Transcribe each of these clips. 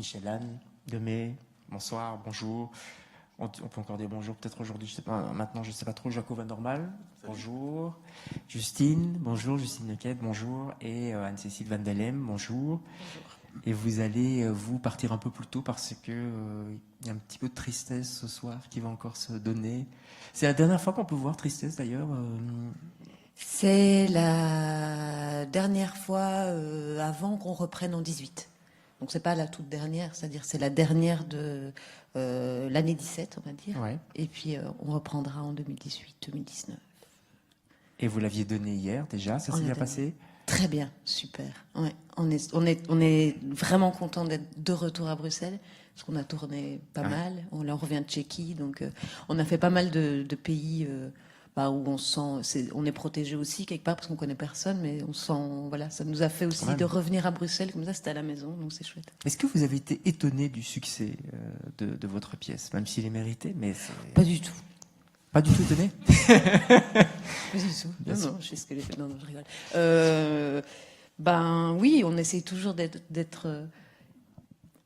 Michel-Anne, Demey, bonsoir, bonjour. On peut encore dire bonjour, peut-être aujourd'hui, je sais pas, maintenant je ne sais pas trop. Jaco Van Normal, bonjour. Justine, bonjour. Justine Lequette, bonjour. Et Anne-Cécile Van Delem, bonjour. Et vous allez, vous, partir un peu plus tôt parce que il y a un petit peu de tristesse ce soir qui va encore se donner. C'est la dernière fois qu'on peut voir tristesse d'ailleurs. C'est la dernière fois avant qu'on reprenne en 18. Donc c'est pas la toute dernière, c'est-à-dire c'est la dernière de l'année 17, on va dire. Ouais. Et puis on reprendra en 2018-2019. Et vous l'aviez donné hier déjà, ça s'est bien passé? Très bien, super. Ouais, on est vraiment content d'être de retour à Bruxelles, parce qu'on a tourné pas mal. On revient de Tchéquie, donc on a fait pas mal de pays où on sent, on est protégé aussi quelque part parce qu'on connaît personne, mais on sent, voilà, ça nous a fait aussi de revenir à Bruxelles comme ça, c'était à la maison, donc c'est chouette. Est-ce que vous avez été étonné du succès de votre pièce, même s'il est mérité, mais pas du tout. Pas du tout étonné? Pas du tout. Non, je sais ce que j'ai fait. Non, je rigole. Oui, on essaie toujours d'être.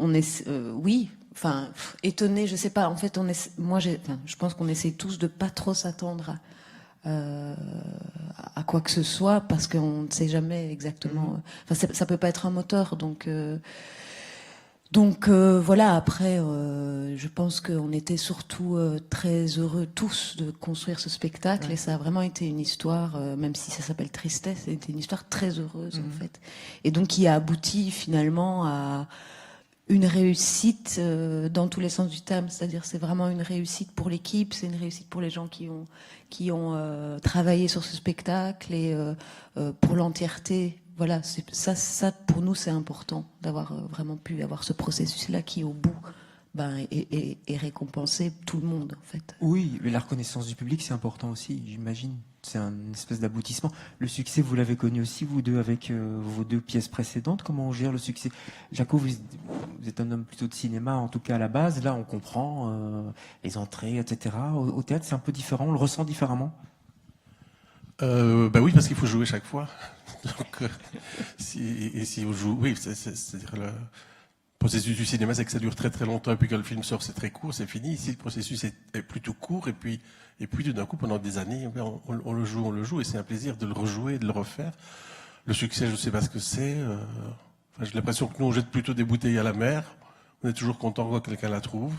Oui. Enfin, étonné, je sais pas. En fait, je pense qu'on essaie tous de pas trop s'attendre à quoi que ce soit parce qu'on ne sait jamais exactement. Enfin, ça peut pas être un moteur, donc. Voilà, après, je pense qu'on était surtout très heureux tous de construire ce spectacle et ça a vraiment été une histoire, même si ça s'appelle Tristesse, c'était une histoire très heureuse en fait. Et donc qui a abouti finalement à une réussite dans tous les sens du terme, c'est-à-dire c'est vraiment une réussite pour l'équipe, c'est une réussite pour les gens qui ont travaillé sur ce spectacle et pour l'entièreté. Voilà, ça pour nous c'est important d'avoir vraiment pu avoir ce processus-là qui au bout est récompensé tout le monde en fait. Oui, mais la reconnaissance du public c'est important aussi, j'imagine. C'est une espèce d'aboutissement. Le succès, vous l'avez connu aussi, vous deux, avec vos deux pièces précédentes. Comment on gère le succès? Jaco, vous êtes un homme plutôt de cinéma, en tout cas à la base. Là, on comprend les entrées, etc. Au théâtre, c'est un peu différent. On le ressent différemment? Oui, parce qu'il faut jouer chaque fois. Donc, si on joue, oui, c'est-à-dire le processus du cinéma, c'est que ça dure très très longtemps, et puis quand le film sort, c'est très court, c'est fini. Ici, le processus est plutôt court, et puis tout d'un coup, pendant des années, on le joue, et c'est un plaisir de le rejouer, de le refaire. Le succès, je ne sais pas ce que c'est. J'ai l'impression que nous, on jette plutôt des bouteilles à la mer. On est toujours content quand quelqu'un la trouve.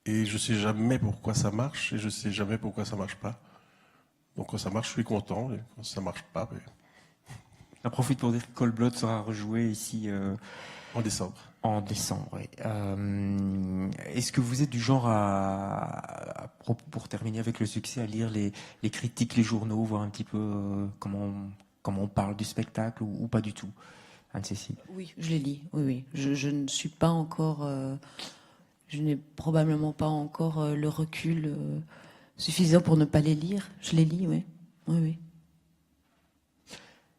Et je ne sais jamais pourquoi ça marche, et je ne sais jamais pourquoi ça ne marche pas. Donc quand ça marche, je suis content, et quand ça ne marche pas... J'en profite pour dire que Cold Blood sera rejoué ici... en décembre. En décembre, oui. Est-ce que vous êtes du genre pour terminer avec le succès, à lire les critiques, les journaux, voir un petit peu comment on parle du spectacle ou pas du tout? Anne-Cécile? Oui, je les lis, oui. Je ne suis pas encore... je n'ai probablement pas encore le recul suffisant pour ne pas les lire. Je les lis, oui. Oui.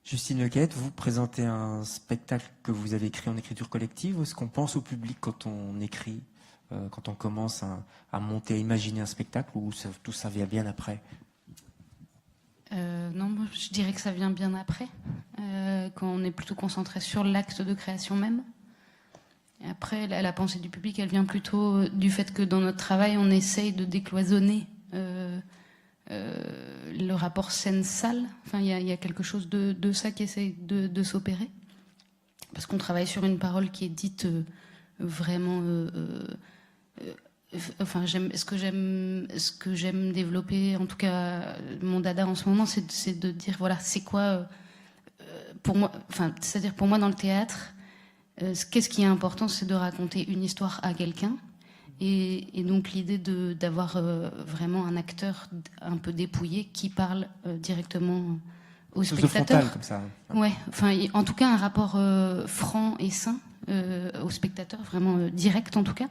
Justine Lequette, vous présentez un spectacle que vous avez écrit en écriture collective. Est-ce qu'on pense au public quand on écrit, quand on commence à monter, à imaginer un spectacle, ou tout ça vient bien après? Non, moi, je dirais que ça vient bien après, quand on est plutôt concentré sur l'acte de création même. Et après, la pensée du public, elle vient plutôt du fait que dans notre travail, on essaye de décloisonner le rapport scène-salle. Enfin, il y a quelque chose de ça qui essaye de s'opérer. Parce qu'on travaille sur une parole qui est dite vraiment... ce que j'aime développer, en tout cas, mon dada en ce moment, c'est de dire, voilà, c'est quoi... pour moi, c'est-à-dire pour moi, dans le théâtre, qu'est-ce qui est important, c'est de raconter une histoire à quelqu'un. Et donc l'idée d'avoir vraiment un acteur un peu dépouillé qui parle directement au spectateur. Frontal, comme ça. Ouais, en tout cas un rapport franc et sain au spectateur, vraiment direct en tout cas.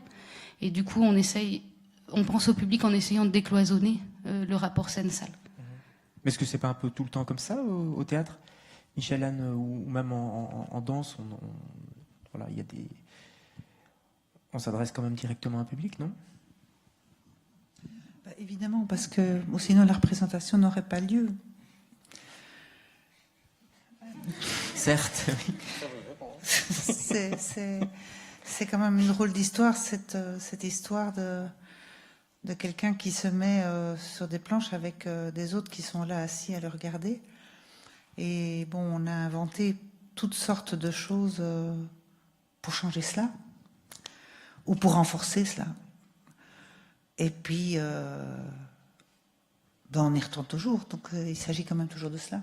Et du coup on pense au public en essayant de décloisonner le rapport scène-salle. Mais est-ce que c'est pas un peu tout le temps comme ça au théâtre, Michel-Anne, ou même en danse, voilà, il y a des... On s'adresse quand même directement à un public, non? Évidemment, parce que sinon la représentation n'aurait pas lieu. Certes. C'est quand même une drôle d'histoire, cette histoire de quelqu'un qui se met sur des planches avec des autres qui sont là assis à le regarder. Et bon, on a inventé toutes sortes de choses pour changer cela, ou pour renforcer cela. Et puis, on y retourne toujours, donc il s'agit quand même toujours de cela.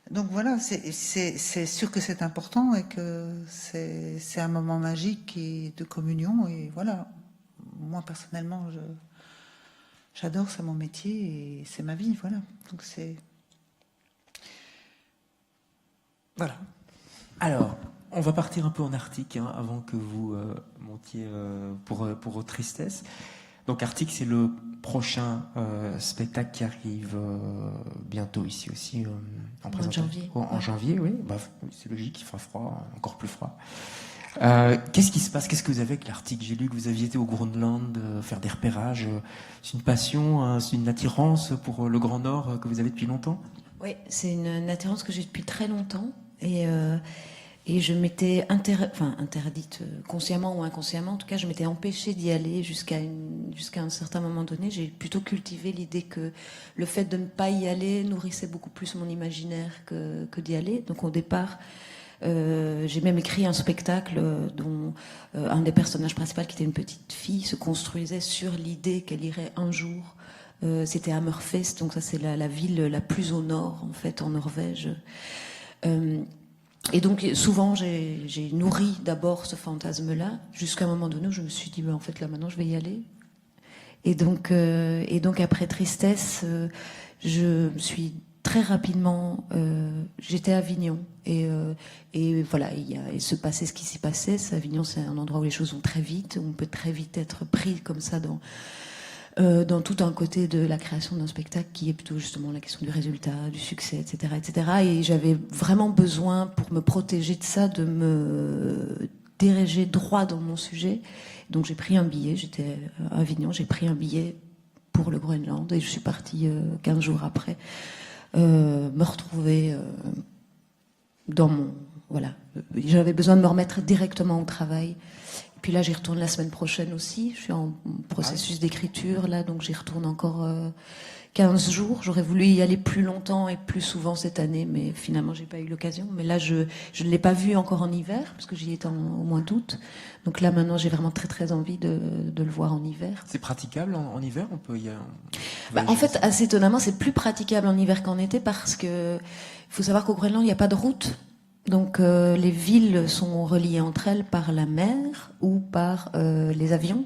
Donc voilà, c'est sûr que c'est important et que c'est un moment magique et de communion. Et voilà, moi personnellement, j'adore, c'est mon métier et c'est ma vie, voilà. Donc c'est... Voilà. Alors, on va partir un peu en Arctique avant que vous montiez pour Tristesse. Donc Arctique, c'est le prochain spectacle qui arrive bientôt ici aussi en présentation. janvier. En janvier, oui. Bah, c'est logique, il fera froid, encore plus froid. Qu'est-ce qui se passe? Qu'est-ce que vous avez avec l'Arctique? J'ai lu que vous aviez été au Groenland faire des repérages. C'est une passion, c'est une attirance pour le Grand Nord que vous avez depuis longtemps? Oui, c'est une attirance que j'ai depuis très longtemps. Et je m'étais interdite, consciemment ou inconsciemment, en tout cas, je m'étais empêchée d'y aller jusqu'à un certain moment donné. J'ai plutôt cultivé l'idée que le fait de ne pas y aller nourrissait beaucoup plus mon imaginaire que d'y aller. Donc au départ, j'ai même écrit un spectacle dont un des personnages principaux, qui était une petite fille, se construisait sur l'idée qu'elle irait un jour. C'était Hammerfest, donc ça c'est la ville la plus au nord, en fait, en Norvège. Et donc souvent j'ai nourri d'abord ce fantasme-là, jusqu'à un moment donné où je me suis dit, en fait là maintenant je vais y aller. Et donc après Tristesse, je me suis très rapidement, j'étais à Avignon et voilà, il se passait ce qui s'y passait. Avignon, c'est un endroit où les choses vont très vite, où on peut très vite être pris comme ça dans tout un côté de la création d'un spectacle qui est plutôt justement la question du résultat, du succès, etc., etc. Et j'avais vraiment besoin, pour me protéger de ça, de me diriger droit dans mon sujet. Donc j'ai pris un billet, j'étais à Avignon, j'ai pris un billet pour le Groenland et je suis partie 15 jours après me retrouver dans mon... Voilà, j'avais besoin de me remettre directement au travail. Puis là, j'y retourne la semaine prochaine aussi. Je suis en processus d'écriture, là, donc j'y retourne encore 15 jours. J'aurais voulu y aller plus longtemps et plus souvent cette année, mais finalement, j'ai pas eu l'occasion. Mais là, je ne l'ai pas vu encore en hiver, parce que j'y étais au mois d'août. Donc là, maintenant, j'ai vraiment très, très envie de le voir en hiver. C'est praticable en hiver? On peut y... En fait, assez étonnamment, c'est plus praticable en hiver qu'en été, parce que il faut savoir qu'au Groenland, il n'y a pas de route. Donc les villes sont reliées entre elles par la mer ou par les avions.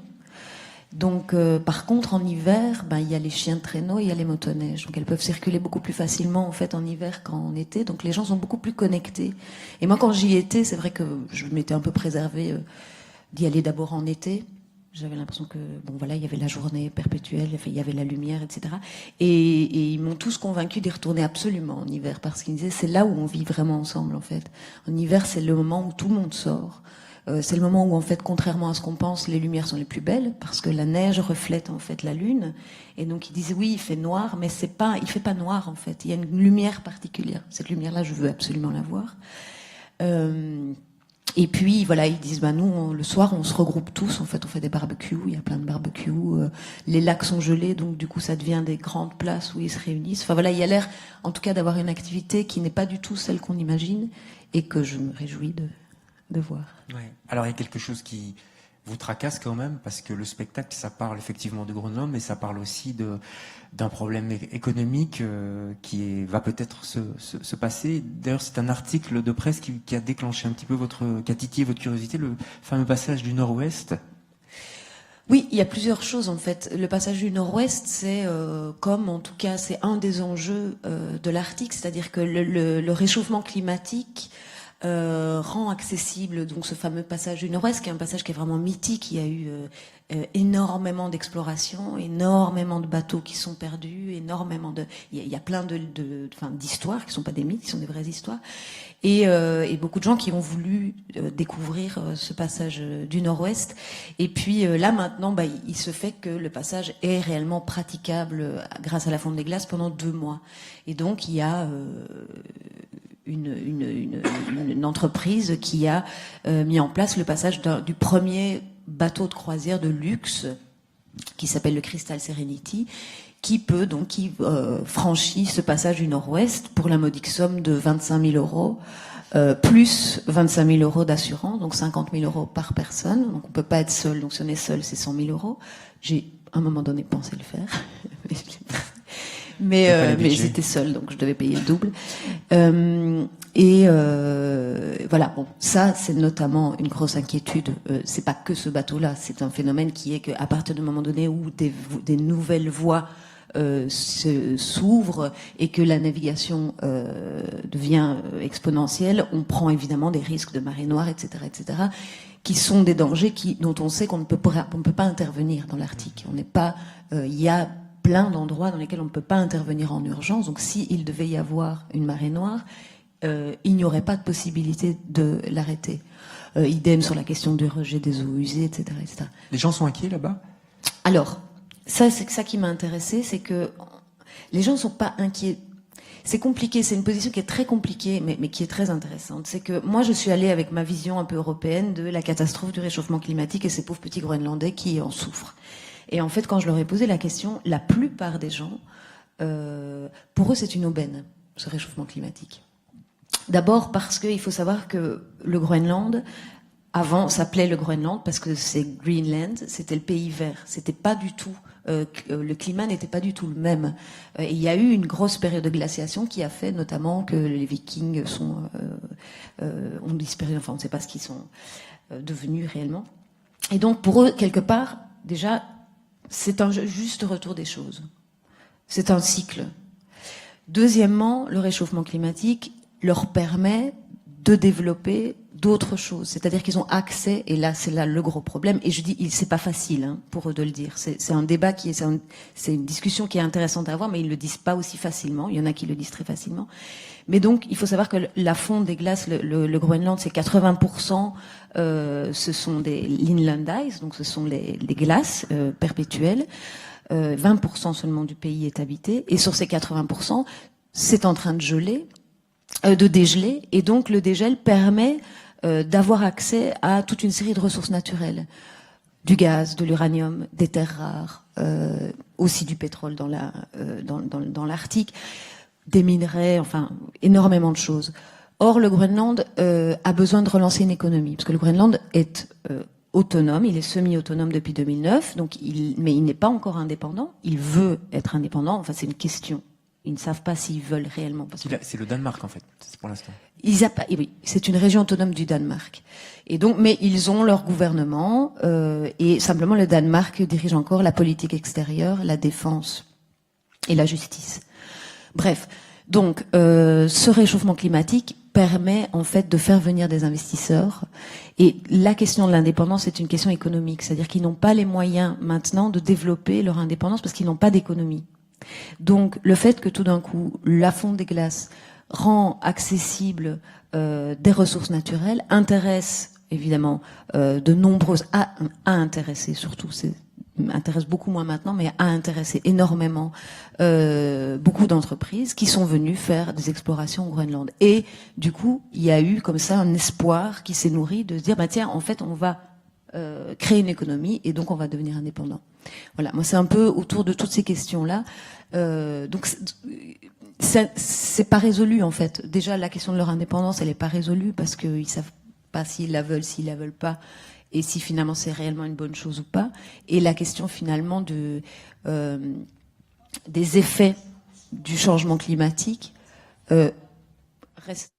Donc par contre en hiver, il y a les chiens de traîneau, il y a les motoneiges. Donc elles peuvent circuler beaucoup plus facilement en fait en hiver qu'en été. Donc les gens sont beaucoup plus connectés. Et moi quand j'y étais, c'est vrai que je m'étais un peu préservée d'y aller d'abord en été. J'avais l'impression que, il y avait la journée perpétuelle, il y avait la lumière, etc. Et ils m'ont tous convaincu d'y retourner absolument en hiver, parce qu'ils disaient, c'est là où on vit vraiment ensemble, en fait. En hiver, c'est le moment où tout le monde sort. C'est le moment où, en fait, contrairement à ce qu'on pense, les lumières sont les plus belles, parce que la neige reflète, en fait, la lune. Et donc, ils disaient, oui, il fait noir, mais il fait pas noir, en fait. Il y a une lumière particulière. Cette lumière-là, je veux absolument la voir. Et puis voilà, ils disent nous le soir on se regroupe tous, en fait on fait des barbecues, il y a plein de barbecues, les lacs sont gelés donc du coup ça devient des grandes places où ils se réunissent. Enfin voilà, il y a l'air en tout cas d'avoir une activité qui n'est pas du tout celle qu'on imagine et que je me réjouis de voir. Ouais. Alors il y a quelque chose qui vous tracasse quand même, parce que le spectacle, ça parle effectivement de Groenland, mais ça parle aussi d'un problème économique qui va peut-être se passer. D'ailleurs, c'est un article de presse qui a déclenché un petit peu qui a titillé votre curiosité, le fameux passage du Nord-Ouest. Oui, il y a plusieurs choses en fait. Le passage du Nord-Ouest, c'est en tout cas, c'est un des enjeux de l'Arctique, c'est-à-dire que le réchauffement climatique rend accessible donc ce fameux passage du Nord-Ouest, qui est un passage qui est vraiment mythique. Il y a eu énormément d'explorations, énormément de bateaux qui sont perdus, il y a plein d'histoires qui sont pas des mythes, qui sont des vraies histoires, et beaucoup de gens qui ont voulu découvrir ce passage du Nord-Ouest. Et puis là maintenant, il se fait que le passage est réellement praticable grâce à la fonte des glaces pendant 2 mois. Et donc il y a une entreprise qui a mis en place le passage du premier bateau de croisière de luxe qui s'appelle le Crystal Serenity, qui franchit ce passage du Nord-Ouest pour la modique somme de 25 000 euros, plus 25 000 euros d'assurance, donc 50 000 euros par personne. Donc on peut pas être seul, donc si on est seul, c'est 100 000 euros. J'ai à un moment donné pensé le faire, mais j'étais seule, donc je devais payer le double. Voilà, bon, ça c'est notamment une grosse inquiétude. C'est pas que ce bateau-là, c'est un phénomène qui est qu'à partir du moment donné où des nouvelles voies s'ouvre et que la navigation devient exponentielle, on prend évidemment des risques de marée noire, etc., qui sont des dangers dont on sait qu'on ne peut pas intervenir dans l'Arctique. Il y a plein d'endroits dans lesquels on ne peut pas intervenir en urgence. Donc, s'il devait y avoir une marée noire, il n'y aurait pas de possibilité de l'arrêter. Idem sur la question du rejet des eaux usées, etc., etc. Les gens sont inquiets là-bas? Alors, c'est ça qui m'a intéressée, c'est que les gens ne sont pas inquiets. C'est compliqué, c'est une position qui est très compliquée, mais qui est très intéressante. C'est que moi, je suis allée avec ma vision un peu européenne de la catastrophe du réchauffement climatique et ces pauvres petits Groenlandais qui en souffrent. Et en fait, quand je leur ai posé la question, la plupart des gens, pour eux, c'est une aubaine, ce réchauffement climatique. D'abord parce qu'il faut savoir que le Groenland, avant, s'appelait le Groenland parce que c'est Greenland, c'était le pays vert. C'était pas du tout, le climat n'était pas du tout le même. Et il y a eu une grosse période de glaciation qui a fait notamment que les Vikings ont disparu. Enfin, on ne sait pas ce qu'ils sont devenus réellement. Et donc, pour eux, quelque part, déjà, c'est un juste retour des choses. C'est un cycle. Deuxièmement, le réchauffement climatique leur permet de développer d'autres choses. C'est-à-dire qu'ils ont accès, et là, c'est là le gros problème, et je dis, c'est pas facile pour eux de le dire. C'est un débat c'est une discussion qui est intéressante à avoir, mais ils le disent pas aussi facilement. Il y en a qui le disent très facilement. Mais donc, il faut savoir que la fonte des glaces, le Groenland, c'est 80%, ce sont des l'inland ice, donc ce sont les glaces perpétuelles. 20% seulement du pays est habité, et sur ces 80%, c'est en train de geler, de dégeler, et donc le dégel permet d'avoir accès à toute une série de ressources naturelles, du gaz, de l'uranium, des terres rares, aussi du pétrole dans l'Arctique, des minerais, enfin énormément de choses. Or, le Groenland a besoin de relancer une économie, parce que le Groenland est autonome, il est semi-autonome depuis 2009, mais il n'est pas encore indépendant. Il veut être indépendant. Enfin, c'est une question. Ils ne savent pas s'ils veulent réellement. C'est le Danemark, en fait, pour l'instant. Oui, c'est une région autonome du Danemark. Et donc, mais ils ont leur gouvernement, et simplement le Danemark dirige encore la politique extérieure, la défense et la justice. Bref. Donc, ce réchauffement climatique permet, en fait, de faire venir des investisseurs. Et la question de l'indépendance est une question économique. C'est-à-dire qu'ils n'ont pas les moyens, maintenant, de développer leur indépendance parce qu'ils n'ont pas d'économie. Donc, le fait que tout d'un coup, la fonte des glaces rend accessible des ressources naturelles intéresse évidemment de nombreuses à intéresser surtout, intéresse beaucoup moins maintenant, mais a intéressé énormément beaucoup d'entreprises qui sont venues faire des explorations au Groenland. Et du coup, il y a eu comme ça un espoir qui s'est nourri de se dire, bah tiens, en fait, on va créer une économie et donc on va devenir indépendant. Voilà, moi c'est un peu autour de toutes ces questions-là. Donc c'est pas résolu en fait. Déjà la question de leur indépendance, elle est pas résolue parce qu'ils savent pas s'ils la veulent, s'ils la veulent pas, et si finalement c'est réellement une bonne chose ou pas. Et la question finalement des effets du changement climatique reste.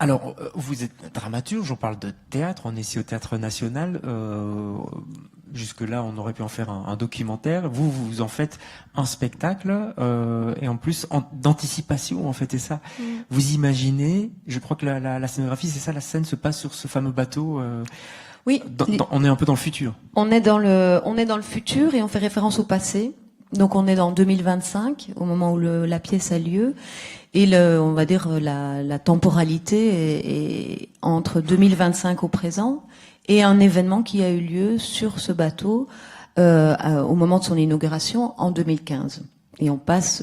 Alors, vous êtes dramaturge, on parle de théâtre, on est ici au Théâtre National. Jusque-là, on aurait pu en faire un documentaire. Vous en faites un spectacle, et en plus d'anticipation, en fait, et ça. Vous imaginez, je crois que la scénographie, c'est ça, la scène se passe sur ce fameux bateau. Oui. On est un peu dans le futur. On est dans le futur et on fait référence au passé. Donc on est dans 2025, au moment où la pièce a lieu. Et on va dire la temporalité est entre 2025 au présent et un événement qui a eu lieu sur ce bateau au moment de son inauguration en 2015. Et on passe,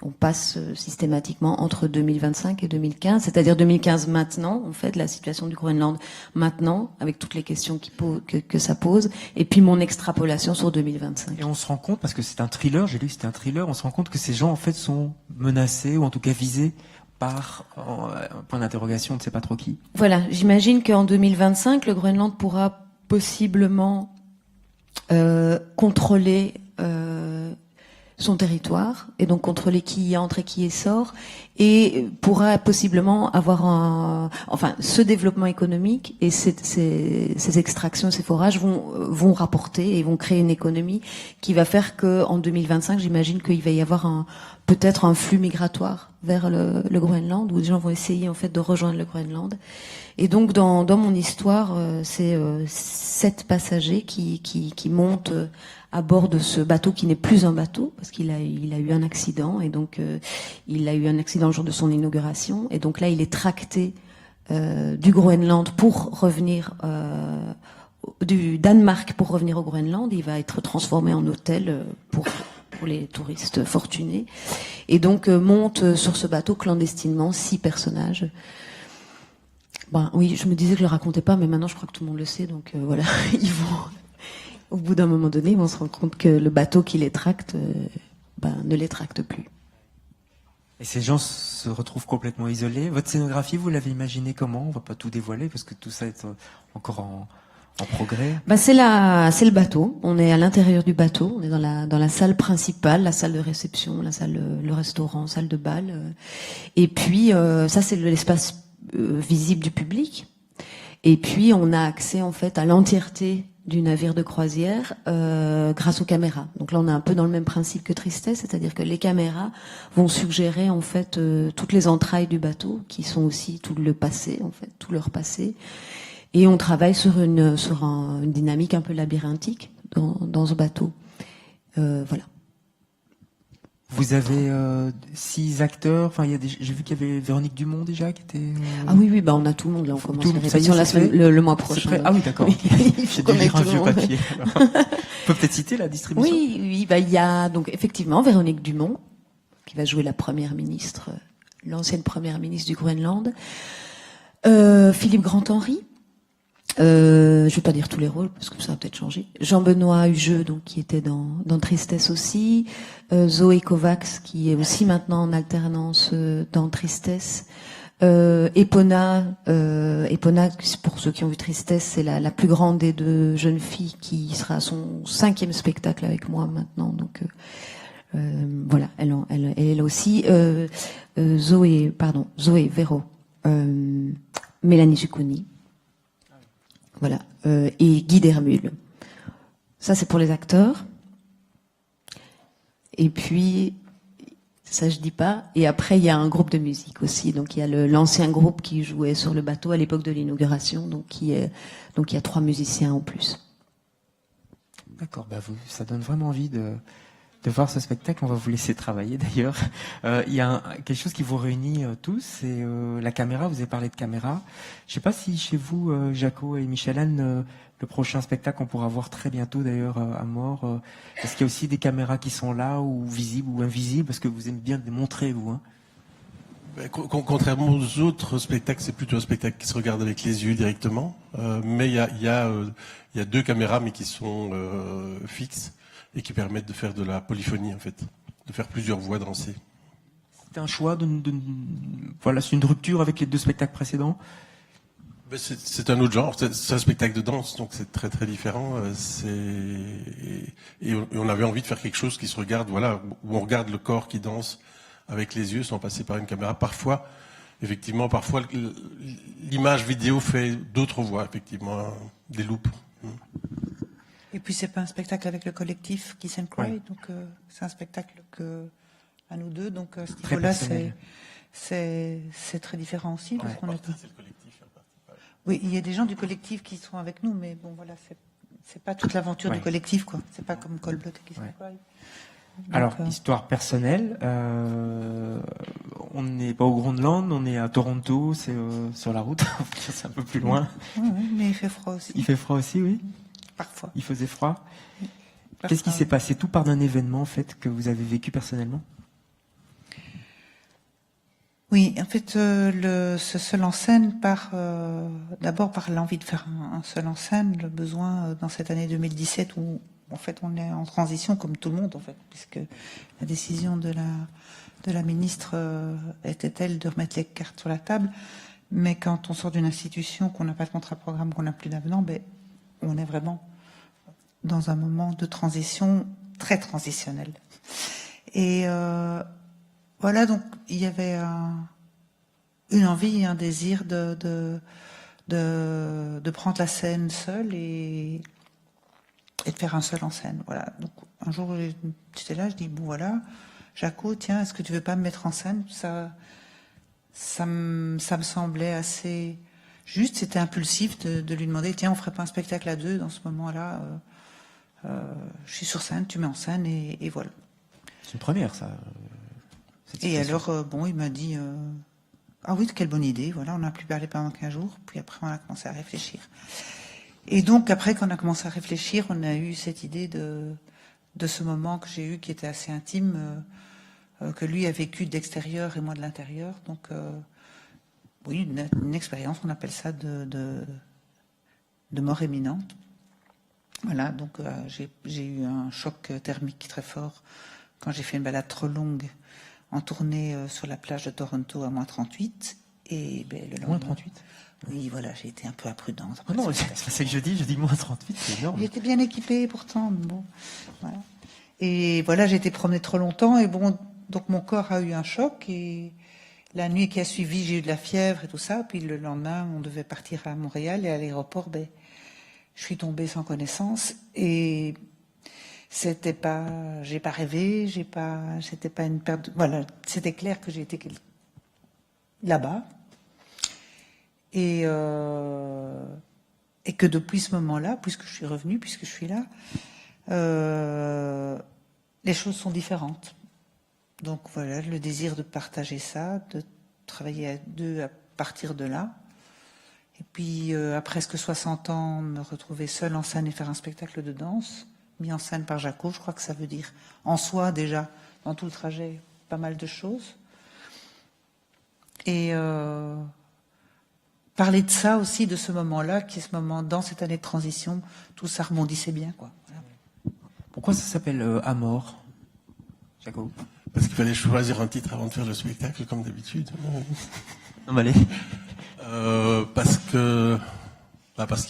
on passe systématiquement entre 2025 et 2015, c'est-à-dire 2015 maintenant, en fait, la situation du Groenland maintenant, avec toutes les questions que ça pose, et puis mon extrapolation sur 2025. Et on se rend compte, parce que c'est un thriller, j'ai lu que c'était un thriller, on se rend compte que ces gens, en fait, sont menacés, ou en tout cas visés par, point d'interrogation, on ne sait pas trop qui. Voilà, j'imagine qu'en 2025, le Groenland pourra possiblement contrôler son territoire, et donc contrôler qui y entre et qui y sort, et pourra possiblement avoir ce développement économique et ces extractions, ces forages vont rapporter et vont créer une économie qui va faire que en 2025, j'imagine qu'il va y avoir peut-être un flux migratoire vers le Groenland, où les gens vont essayer en fait de rejoindre le Groenland. Et donc dans mon histoire, c'est 7 passagers qui montent à bord de ce bateau qui n'est plus un bateau, parce qu'il a eu un accident, et donc il a eu un accident le jour de son inauguration, et donc là il est tracté du Groenland pour revenir du Danemark pour revenir au Groenland. Il va être transformé en hôtel pour les touristes fortunés, et donc monte sur ce bateau clandestinement 6 personnages. Ben oui, je me disais que je le racontais pas, mais maintenant je crois que tout le monde le sait, donc voilà, ils vont, au bout d'un moment donné, ils vont se rendre compte que le bateau qui les tracte, ne les tracte plus. Et ces gens se retrouvent complètement isolés. Votre scénographie, vous l'avez imaginée comment? On va pas tout dévoiler, parce que tout ça est encore en progrès. C'est le bateau. On est à l'intérieur du bateau. On est dans la salle principale, la salle de réception, la salle, le restaurant, salle de bal. Et puis, ça, c'est l'espace visible du public. Et puis on a accès en fait à l'entièreté du navire de croisière grâce aux caméras. Donc là on est un peu dans le même principe que Tristesse, c'est-à-dire que les caméras vont suggérer en fait toutes les entrailles du bateau, qui sont aussi tout le passé en fait, tout leur passé. Et on travaille sur une dynamique un peu labyrinthique dans ce bateau. Voilà. Vous avez 6 acteurs. Enfin, j'ai vu qu'il y avait Véronique Dumont déjà qui était. Ah oui, on a tout le monde là. On commence les répétitions le mois prochain. Ah oui, d'accord. Oui, j'ai dû lire un vieux papier. On peut peut-être citer la distribution. Oui, il y a donc effectivement Véronique Dumont qui va jouer la première ministre, l'ancienne première ministre du Groenland. Philippe Grand-Henri. Je vais pas dire tous les rôles parce que ça va peut-être changer. Jean-Benoît Hugeux, donc qui était dans Tristesse aussi. Zoé Kovacs qui est aussi maintenant en alternance dans Tristesse. Epona, pour ceux qui ont vu Tristesse, c'est la plus grande des 2 jeunes filles qui sera à son 5e spectacle avec moi maintenant. Donc voilà, elle est là aussi. Zoé Véro, Mélanie Zucconi. Voilà, et Guy Dermule. Ça, c'est pour les acteurs. Et puis, ça je dis pas. Et après, il y a un groupe de musique aussi. Donc, il y a l'ancien groupe qui jouait sur le bateau à l'époque de l'inauguration. Donc, il y a 3 musiciens en plus. D'accord, ça donne vraiment envie de voir ce spectacle. On va vous laisser travailler d'ailleurs. Il y a quelque chose qui vous réunit tous, c'est la caméra. Vous avez parlé de caméra. Je ne sais pas si chez vous, Jaco et Michel-Anne, le prochain spectacle qu'on pourra voir très bientôt d'ailleurs à Mort, est-ce qu'il y a aussi des caméras qui sont là, ou visibles ou invisibles, parce que vous aimez bien les montrer, vous, hein? Contrairement aux autres spectacles, c'est plutôt un spectacle qui se regarde avec les yeux directement. Mais il y a 2 caméras, mais qui sont fixes, et qui permettent de faire de la polyphonie, en fait, de faire plusieurs voix dansées. C'est un choix voilà, c'est une rupture avec les 2 spectacles précédents? C'est un autre genre, c'est un spectacle de danse, donc c'est très très différent. Et on avait envie de faire quelque chose qui se regarde, voilà, où on regarde le corps qui danse avec les yeux sans passer par une caméra. Parfois, l'image vidéo fait d'autres voix, effectivement, des loops. Et puis c'est pas un spectacle avec le collectif Kiss and Cry, donc c'est un spectacle à nous 2, donc à ce niveau-là c'est très différent aussi, parce qu'on est pas. C'est le collectif, Oui, il y a des gens du collectif qui sont avec nous, mais bon voilà, c'est pas toute l'aventure du collectif, quoi. C'est pas comme Cold Blood et Kiss and Cry. Alors, histoire personnelle, on n'est pas au Groenland, on est à Toronto, c'est sur la route, c'est un peu plus loin. Oui, mais il fait froid aussi. Il fait froid aussi, oui. Parfois. Il faisait froid. Parfois. Qu'est-ce qui s'est passé? Tout part d'un événement, en fait, que vous avez vécu personnellement? Oui, en fait, ce seul en scène part d'abord par l'envie de faire un seul en scène, le besoin dans cette année 2017 où en fait on est en transition comme tout le monde en fait, puisque la décision de la ministre était telle de remettre les cartes sur la table, mais quand on sort d'une institution, qu'on n'a pas de contrat programme, qu'on n'a plus d'avenant, ben on est vraiment dans un moment de transition très transitionnel. Et voilà, donc il y avait une envie et un désir de prendre la scène seule et de faire un seul en scène. Voilà. Donc un jour j'étais là, je dis bon voilà, Jaco, tiens, est-ce que tu veux pas me mettre en scène? Ça me semblait assez juste, c'était impulsif de lui demander tiens, on ferait pas un spectacle à deux dans ce moment-là. Je suis sur scène, tu mets en scène et voilà. C'est une première, ça. Et alors, bon, il m'a dit ah oui, quelle bonne idée, voilà, on n'a plus parlé pendant 15 jours, puis après on a commencé à réfléchir. Et donc après qu'on a commencé à réfléchir, on a eu cette idée de ce moment que j'ai eu qui était assez intime, que lui a vécu d'extérieur et moi de l'intérieur. Donc oui, une expérience, on appelle ça de mort imminente. Voilà, donc j'ai eu un choc thermique très fort quand j'ai fait une balade trop longue en tournée sur la plage de Toronto à -38. Et ben, le lendemain, -38? Oui, voilà, j'ai été un peu imprudente. Oh non, c'est pas ça que je dis -38, c'est énorme. J'étais bien équipée pourtant, mais bon, voilà. Et voilà, j'ai été promenée trop longtemps et bon, donc mon corps a eu un choc et la nuit qui a suivi, j'ai eu de la fièvre et tout ça. Puis le lendemain, on devait partir à Montréal et à l'aéroport, ben, je suis tombée sans connaissance et c'était pas, j'ai pas rêvé, c'était pas une perte. Voilà, c'était clair que j'étais là-bas et que depuis ce moment-là, puisque je suis revenue, puisque je suis là, les choses sont différentes. Donc voilà, le désir de partager ça, de travailler à deux à partir de là. Et puis, à presque 60 ans, me retrouver seule en scène et faire un spectacle de danse, mis en scène par Jaco, je crois que ça veut dire, en soi, déjà, dans tout le trajet, pas mal de choses. Et parler de ça aussi, de ce moment-là, qui est ce moment, dans cette année de transition, tout ça rebondissait bien, quoi. Voilà. Pourquoi ça s'appelle Amor, Jaco? Parce qu'il fallait choisir un titre avant de faire le spectacle, comme d'habitude. Non, mais allez. Parce qu'il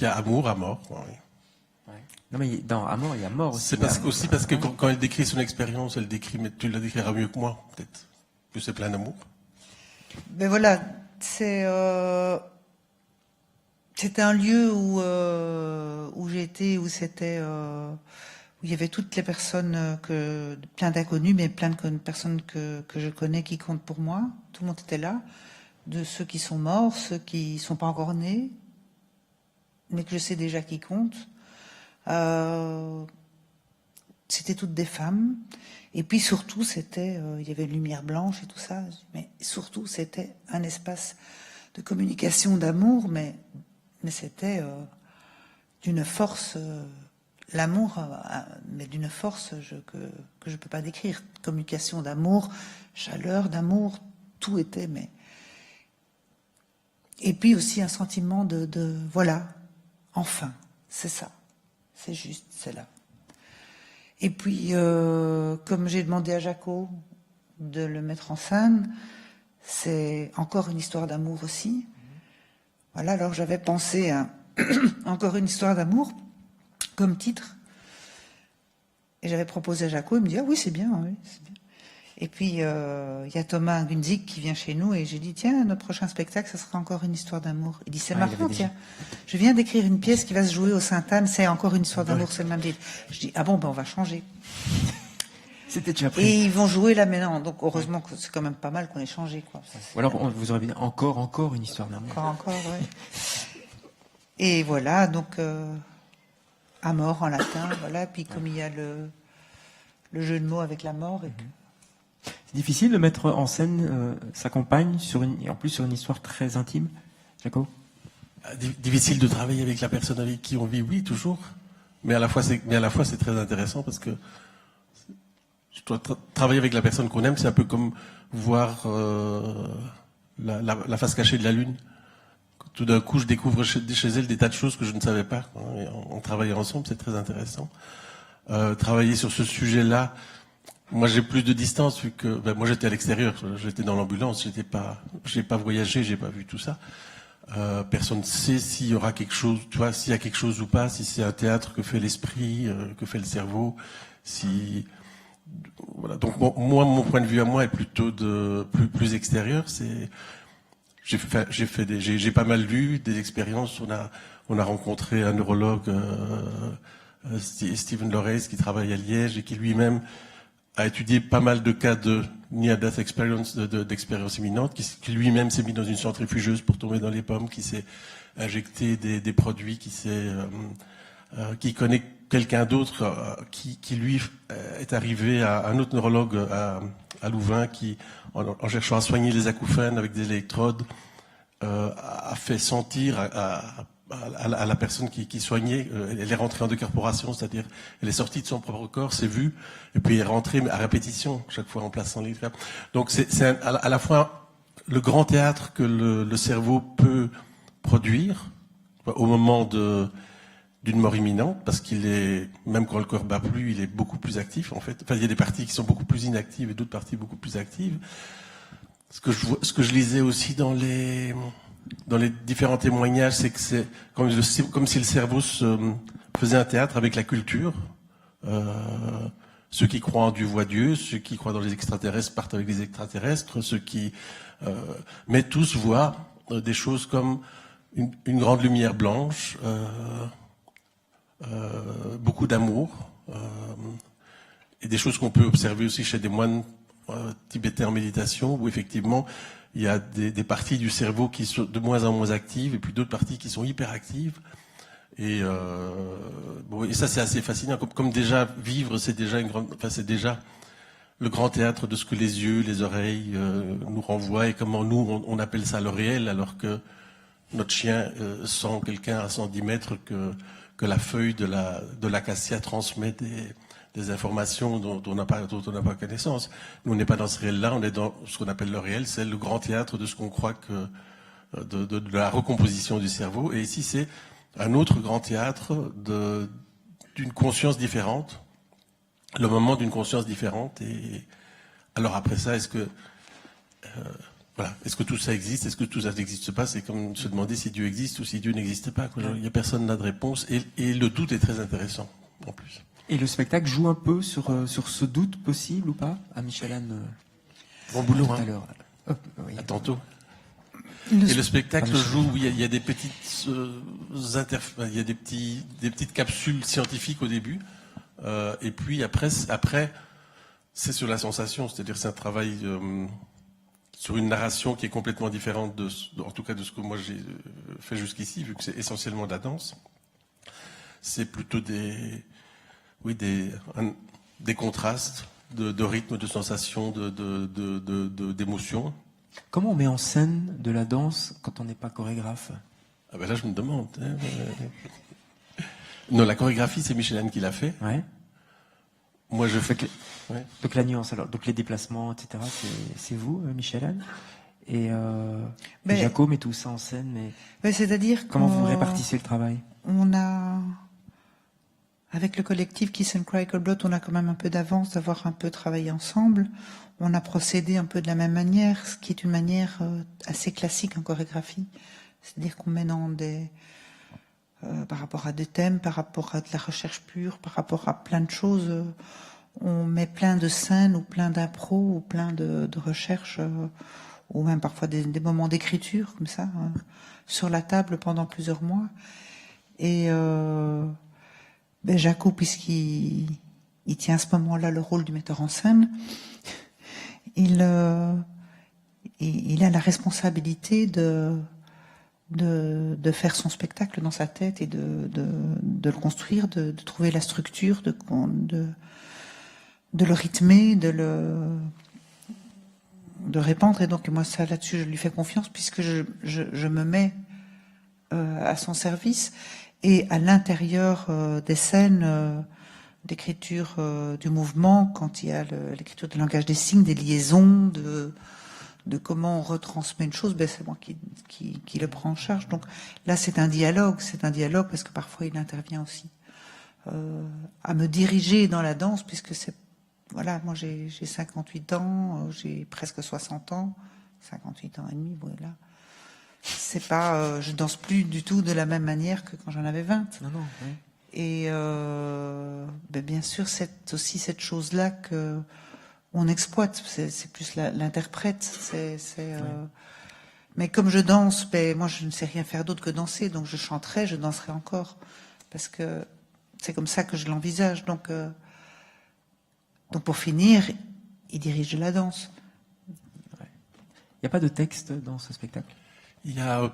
y a amour à mort. Oui. Ouais. Non, mais dans Amor, il y a mort aussi. C'est parce que quand elle décrit son expérience, elle décrit, mais tu la décriras mieux que moi, peut-être, que c'est plein d'amour. Ben voilà, c'était un lieu où j'étais, où c'était, où il y avait toutes les personnes plein d'inconnus, mais plein de personnes que je connais qui comptent pour moi. Tout le monde était là, de ceux qui sont morts, ceux qui sont pas encore nés, mais que je sais déjà qui comptent. C'était toutes des femmes. Et puis surtout, c'était, il y avait une lumière blanche et tout ça, mais surtout, c'était un espace de communication, d'amour, mais c'était d'une force, l'amour, mais d'une force que je peux pas décrire. Communication d'amour, chaleur d'amour, tout était, mais... Et puis aussi un sentiment de voilà, enfin, c'est ça, c'est juste, c'est là. Et puis, comme j'ai demandé à Jaco de le mettre en scène, c'est encore une histoire d'amour aussi. Voilà, alors j'avais pensé à encore une histoire d'amour comme titre. Et j'avais proposé à Jaco, il me dit « Ah oui, c'est bien, oui, c'est bien. » Et puis, il y a Thomas Gunzik qui vient chez nous et j'ai dit « Tiens, notre prochain spectacle, ça sera encore une histoire d'amour. » Il dit « C'est marrant, tiens. Je viens d'écrire une pièce qui va se jouer au Sainte-Anne, c'est encore une histoire d'amour, c'est le même titre. » Je dis « Ah bon, ben on va changer. » C'était déjà pris. Et ils vont jouer là maintenant. Donc heureusement que c'est quand même pas mal qu'on ait changé, quoi. Ou alors, vous aurez bien encore une histoire d'amour. Encore, ouais. Et voilà, donc, amor en latin, voilà. Puis comme il y a le jeu de mots avec la mort. Et C'est difficile de mettre en scène sa compagne, en plus sur une histoire très intime, Jaco? Difficile de travailler avec la personne avec qui on vit, oui, toujours. Mais à la fois, c'est très intéressant parce que je dois travailler avec la personne qu'on aime, c'est un peu comme voir la face cachée de la Lune. Tout d'un coup, je découvre chez elle des tas de choses que je ne savais pas. Et en travaillant ensemble, c'est très intéressant. Travailler sur ce sujet-là, moi j'ai plus de distance vu que moi j'étais à l'extérieur, j'étais dans l'ambulance, j'ai pas voyagé, j'ai pas vu tout ça. Personne ne sait s'il y aura quelque chose, tu vois, s'il y a quelque chose ou pas, si c'est un théâtre que fait l'esprit, que fait le cerveau, voilà. Donc moi, mon point de vue à moi est plutôt plus extérieur. J'ai pas mal lu des expériences. On a rencontré un neurologue, Stephen Lorace, qui travaille à Liège et qui lui-même a étudié pas mal de cas de near-death experience, d'expérience imminente, qui lui-même s'est mis dans une centrifugeuse pour tomber dans les pommes, qui s'est injecté des produits, qui connaît quelqu'un d'autre qui lui est arrivé à un autre neurologue à Louvain qui, en cherchant à soigner les acouphènes avec des électrodes, a fait sentir à la personne qui soignait, elle est rentrée en décorporation, c'est-à-dire elle est sortie de son propre corps, c'est vu, et puis elle est rentrée à répétition, chaque fois en plaçant les grappes. Donc c'est à la fois le grand théâtre que le cerveau peut produire au moment d'une mort imminente, parce qu'il est, même quand le corps bat plus, il est beaucoup plus actif en fait. Enfin, il y a des parties qui sont beaucoup plus inactives et d'autres parties beaucoup plus actives. Ce que je lisais aussi dans les différents témoignages, c'est que c'est comme si le cerveau faisait un théâtre avec la culture. Ceux qui croient en Dieu voient Dieu, ceux qui croient dans les extraterrestres partent avec les extraterrestres, mais tous voient des choses comme une grande lumière blanche, beaucoup d'amour, et des choses qu'on peut observer aussi chez des moines tibétains en méditation, où effectivement il y a des parties du cerveau qui sont de moins en moins actives, et puis d'autres parties qui sont hyper actives. Et ça c'est assez fascinant. Comme déjà vivre, c'est déjà c'est déjà le grand théâtre de ce que les yeux, les oreilles nous renvoient, et comment nous on appelle ça le réel, alors que notre chien sent quelqu'un à 110 mètres que la feuille de l'acacia transmet des informations dont on n'a pas connaissance. Nous, on n'est pas dans ce réel-là, on est dans ce qu'on appelle le réel, c'est le grand théâtre de ce qu'on croit de la recomposition du cerveau. Et ici, c'est un autre grand théâtre d'une conscience différente, le moment d'une conscience différente. Et alors après ça, est-ce que tout ça existe? Est-ce que tout ça n'existe pas? C'est comme se demander si Dieu existe ou si Dieu n'existe pas. Il n'y a personne n'a de réponse. Et le doute est très intéressant, en plus. Et le spectacle joue un peu sur ce doute possible ou pas? À Michel-Anne. Bon boulot, hein. Tout à l'heure. Oui. À tantôt. Et le spectacle joue, oui, il y a des petites il y a des petites capsules scientifiques au début, et puis après c'est sur la sensation, c'est-à-dire c'est un travail sur une narration qui est complètement différente en tout cas de ce que moi j'ai fait jusqu'ici, vu que c'est essentiellement de la danse. C'est plutôt des contrastes de rythme, de sensations, d'émotions. Comment on met en scène de la danse quand on n'est pas chorégraphe? Ah ben là, je me demande. Non, la chorégraphie, c'est Michel-Anne qui l'a fait. Ouais. Moi, je fais Donc la nuance, alors, donc les déplacements, etc. C'est vous, Michel-Anne, et Jaco met tout ça en scène. Mais c'est-à-dire comment vous répartissez le travail? On a, avec le collectif Kiss and Cry Cold-Blood, on a quand même un peu d'avance d'avoir un peu travaillé ensemble. On a procédé un peu de la même manière, ce qui est une manière assez classique en chorégraphie. C'est-à-dire qu'on met dans par rapport à des thèmes, par rapport à de la recherche pure, par rapport à plein de choses, on met plein de scènes ou plein d'impro ou plein de recherches, ou même parfois des moments d'écriture comme ça, sur la table pendant plusieurs mois. Et Jaco, puisqu'il tient à ce moment-là le rôle du metteur en scène, il a la responsabilité de faire son spectacle dans sa tête et de le construire, de trouver la structure, le rythmer, de répandre. Et donc moi ça là-dessus je lui fais confiance puisque je me mets à son service et à l'intérieur des scènes d'écriture du mouvement, quand il y a l'écriture du langage des signes, des liaisons, de comment on retransmet une chose, ben c'est moi qui le prends en charge. Donc là c'est un dialogue parce que parfois il intervient aussi à me diriger dans la danse, puisque c'est voilà, moi j'ai 58 ans, j'ai presque 60 ans, 58 ans et demi, voilà. C'est pas, je danse plus du tout de la même manière que quand j'en avais 20. Non, oui. Et ben bien sûr, c'est aussi cette chose-là que on exploite. C'est plus l'interprète. Mais comme je danse, ben moi je ne sais rien faire d'autre que danser, donc je chanterai, je danserai encore, parce que c'est comme ça que je l'envisage. Donc pour finir, il dirige de la danse. Il n'y a pas de texte dans ce spectacle? Il y a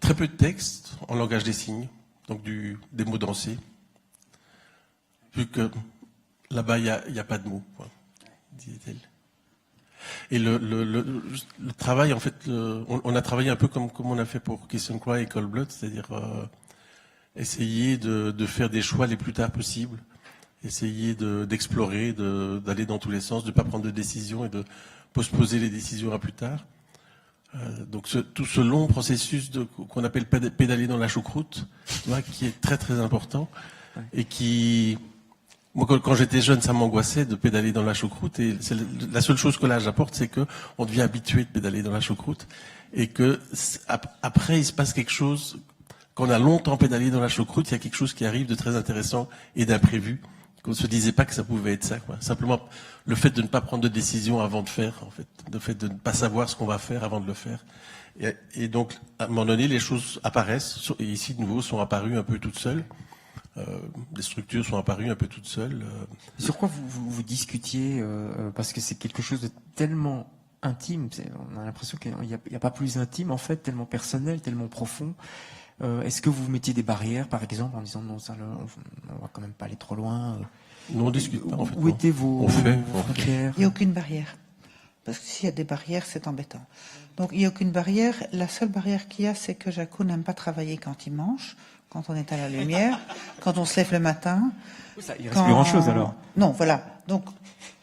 très peu de texte en langage des signes, donc des mots dansés. Vu que là-bas, il n'y a pas de mots, quoi, disait-elle. Et le travail, en fait, on a travaillé un peu comme on a fait pour Kiss and Cry et Cold Blood, c'est-à-dire essayer de faire des choix les plus tard possibles, essayer d'explorer, d'aller dans tous les sens, de ne pas prendre de décisions et de postposer les décisions à plus tard. Donc tout ce long processus qu'on appelle pédaler dans la choucroute, tu vois, qui est très très important, et qui, moi quand j'étais jeune, ça m'angoissait de pédaler dans la choucroute, et la seule chose que là j'apporte, c'est que on devient habitué de pédaler dans la choucroute, et que après il se passe quelque chose. Quand on a longtemps pédalé dans la choucroute, il y a quelque chose qui arrive de très intéressant et d'imprévu, qu'on ne se disait pas que ça pouvait être ça, quoi. Simplement, le fait de ne pas prendre de décision avant de faire, en fait. Le fait de ne pas savoir ce qu'on va faire avant de le faire. Et donc, à un moment donné, les choses apparaissent, et ici, de nouveau, sont apparues un peu toutes seules. Des structures sont apparues un peu toutes seules. Sur quoi vous discutiez, parce que c'est quelque chose de tellement intime, on a l'impression qu'il n'y a pas plus intime, en fait, tellement personnel, tellement profond. Est-ce que vous mettiez des barrières, par exemple, en disant non, ça, on va quand même pas aller trop loin? Non, on discute pas, en fait. Où étaient vos frontières? Il n'y a aucune barrière. Parce que s'il y a des barrières, c'est embêtant. Donc il n'y a aucune barrière. La seule barrière qu'il y a, c'est que Jaco n'aime pas travailler quand il mange, quand on est à la lumière, quand on se lève le matin. Ça, il reste plus grand-chose, alors. Non, voilà. Donc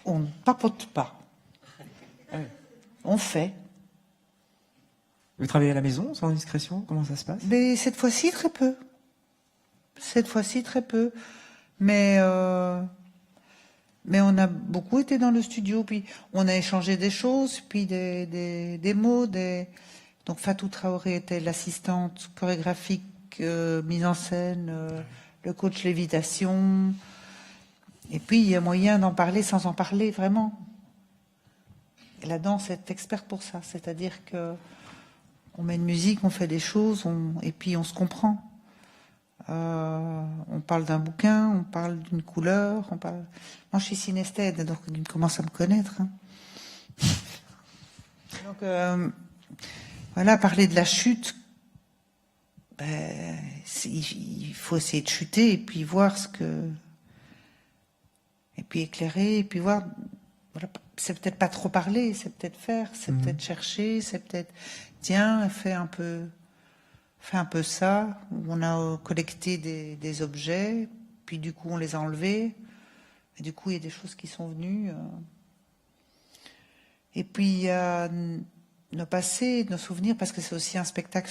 on ne papote pas. Ouais. On fait. Vous travaillez à la maison, sans indiscrétion? Comment ça se passe? Mais cette fois-ci, très peu. Cette fois-ci, très peu. Mais on a beaucoup été dans le studio, puis on a échangé des choses, puis des mots. Donc Fatou Traoré était l'assistante chorégraphique, mise en scène, le coach lévitation. Et puis il y a moyen d'en parler sans en parler, vraiment. Et la danse est experte pour ça, c'est-à-dire que on met une musique, on fait des choses, et puis on se comprend. On parle d'un bouquin, on parle d'une couleur, on parle. Moi, je suis synesthète, donc on commence à me connaître. Hein. Donc, voilà, parler de la chute. Ben, il faut essayer de chuter et puis voir et puis éclairer, et puis voir. Voilà, c'est peut-être pas trop parler, c'est peut-être faire, c'est peut-être chercher, c'est peut-être. Tiens, fais un peu ça. On a collecté des objets, puis du coup on les a enlevés, et du coup il y a des choses qui sont venues. Et puis il y a nos passés, nos souvenirs, parce que c'est aussi un spectacle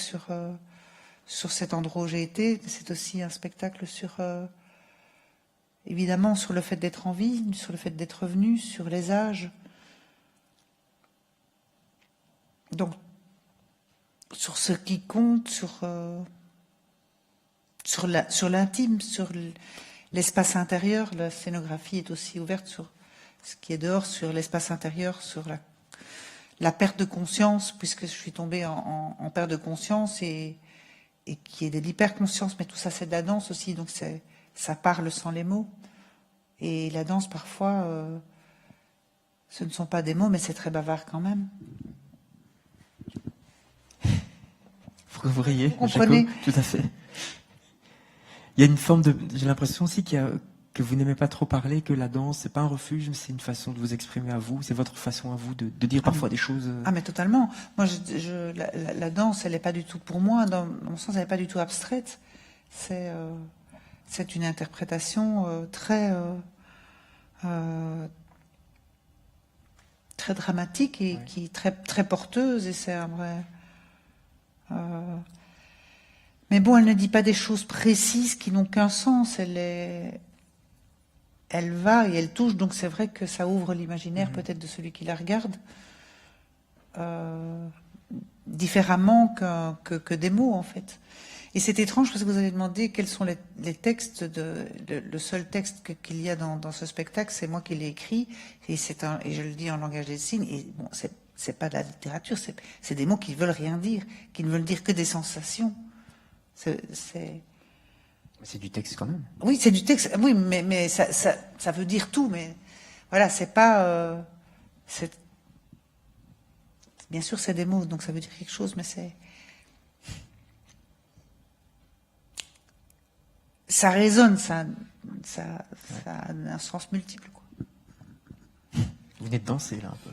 sur cet endroit où j'ai été. C'est aussi un spectacle évidemment sur le fait d'être en vie, sur le fait d'être revenu, sur les âges. Donc sur ce qui compte, sur l'intime, sur l'espace intérieur. La scénographie est aussi ouverte sur ce qui est dehors, sur l'espace intérieur, sur la perte de conscience, puisque je suis tombée en perte de conscience et qui est de l'hyperconscience, mais tout ça c'est de la danse aussi, donc ça parle sans les mots. Et la danse parfois, ce ne sont pas des mots, mais c'est très bavard quand même. Vous riez, Vous comprenez? Jaco, tout à fait. Il y a une forme de. J'ai l'impression aussi qu'il y a que vous n'aimez pas trop parler, que la danse, c'est pas un refuge, mais c'est une façon de vous exprimer à vous, c'est votre façon à vous de dire parfois des choses. Ah, mais totalement. Moi, la danse, elle n'est pas du tout, pour moi, dans mon sens, elle n'est pas du tout abstraite. C'est une interprétation très dramatique et qui très très porteuse, et c'est un vrai. Mais bon, elle ne dit pas des choses précises qui n'ont qu'un sens. Elle va et elle touche, donc c'est vrai que ça ouvre l'imaginaire peut-être de celui qui la regarde différemment que des mots, en fait. Et c'est étrange parce que vous avez demandé quels sont les textes le seul texte qu'il y a dans ce spectacle, c'est moi qui l'ai écrit, et je le dis en langage des signes, et bon, c'est pas de la littérature, c'est des mots qui veulent rien dire, qui ne veulent dire que des sensations. C'est du texte quand même. Oui, c'est du texte. Oui, mais ça veut dire tout. Mais voilà, c'est pas. Bien sûr, c'est des mots, donc ça veut dire quelque chose, mais ça résonne, ça a un sens multiple, quoi. Vous venez de danser là un peu.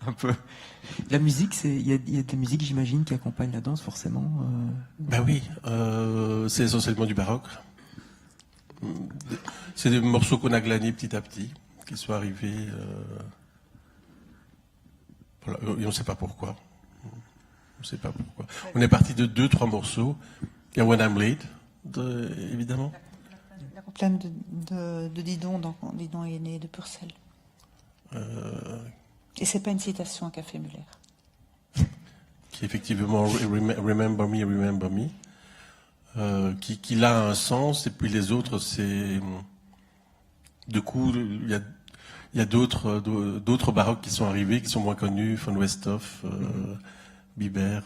Un peu. La musique, il y a des musiques, j'imagine, qui accompagnent la danse, forcément. Ben oui, c'est essentiellement du baroque. C'est des morceaux qu'on a glanés petit à petit, qui sont arrivés. Voilà, et on ne sait pas pourquoi. On ne sait pas pourquoi. On est parti de 2-3 morceaux. Il y a When I'm Late, évidemment. La complainte de Didon, Didon est né de Purcell. Et c'est pas une citation à Café Muller. Qui est effectivement Remember Me, Remember Me, qui a un sens, et puis les autres, c'est... Du coup, il y a d'autres baroques qui sont arrivés, qui sont moins connus, von Westhoff, Biber,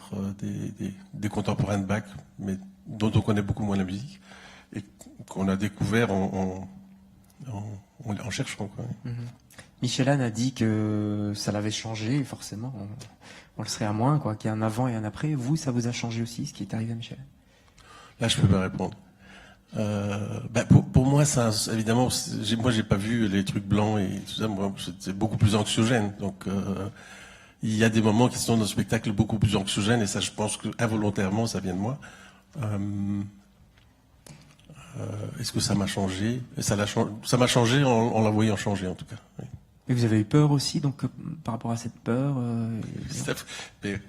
des contemporains de Bach, mais dont on connaît beaucoup moins la musique, et qu'on a découvert en cherchant, quoi. Michel Anne a dit que ça l'avait changé, forcément. On le serait à moins, quoi, qu'il y a un avant et un après. Vous, ça vous a changé aussi, ce qui est arrivé à Michel? Là, je peux pas répondre. Pour moi, ça, évidemment, moi, j'ai pas vu les trucs blancs et tout ça. Moi, c'est beaucoup plus anxiogène. Donc, il y a des moments qui sont dans le spectacle beaucoup plus anxiogènes, et ça, je pense que involontairement, ça vient de moi. Est-ce que ça m'a changé? Ça m'a changé en la voyant changer, en tout cas. Oui. Et vous avez eu peur aussi, donc par rapport à cette peur Mais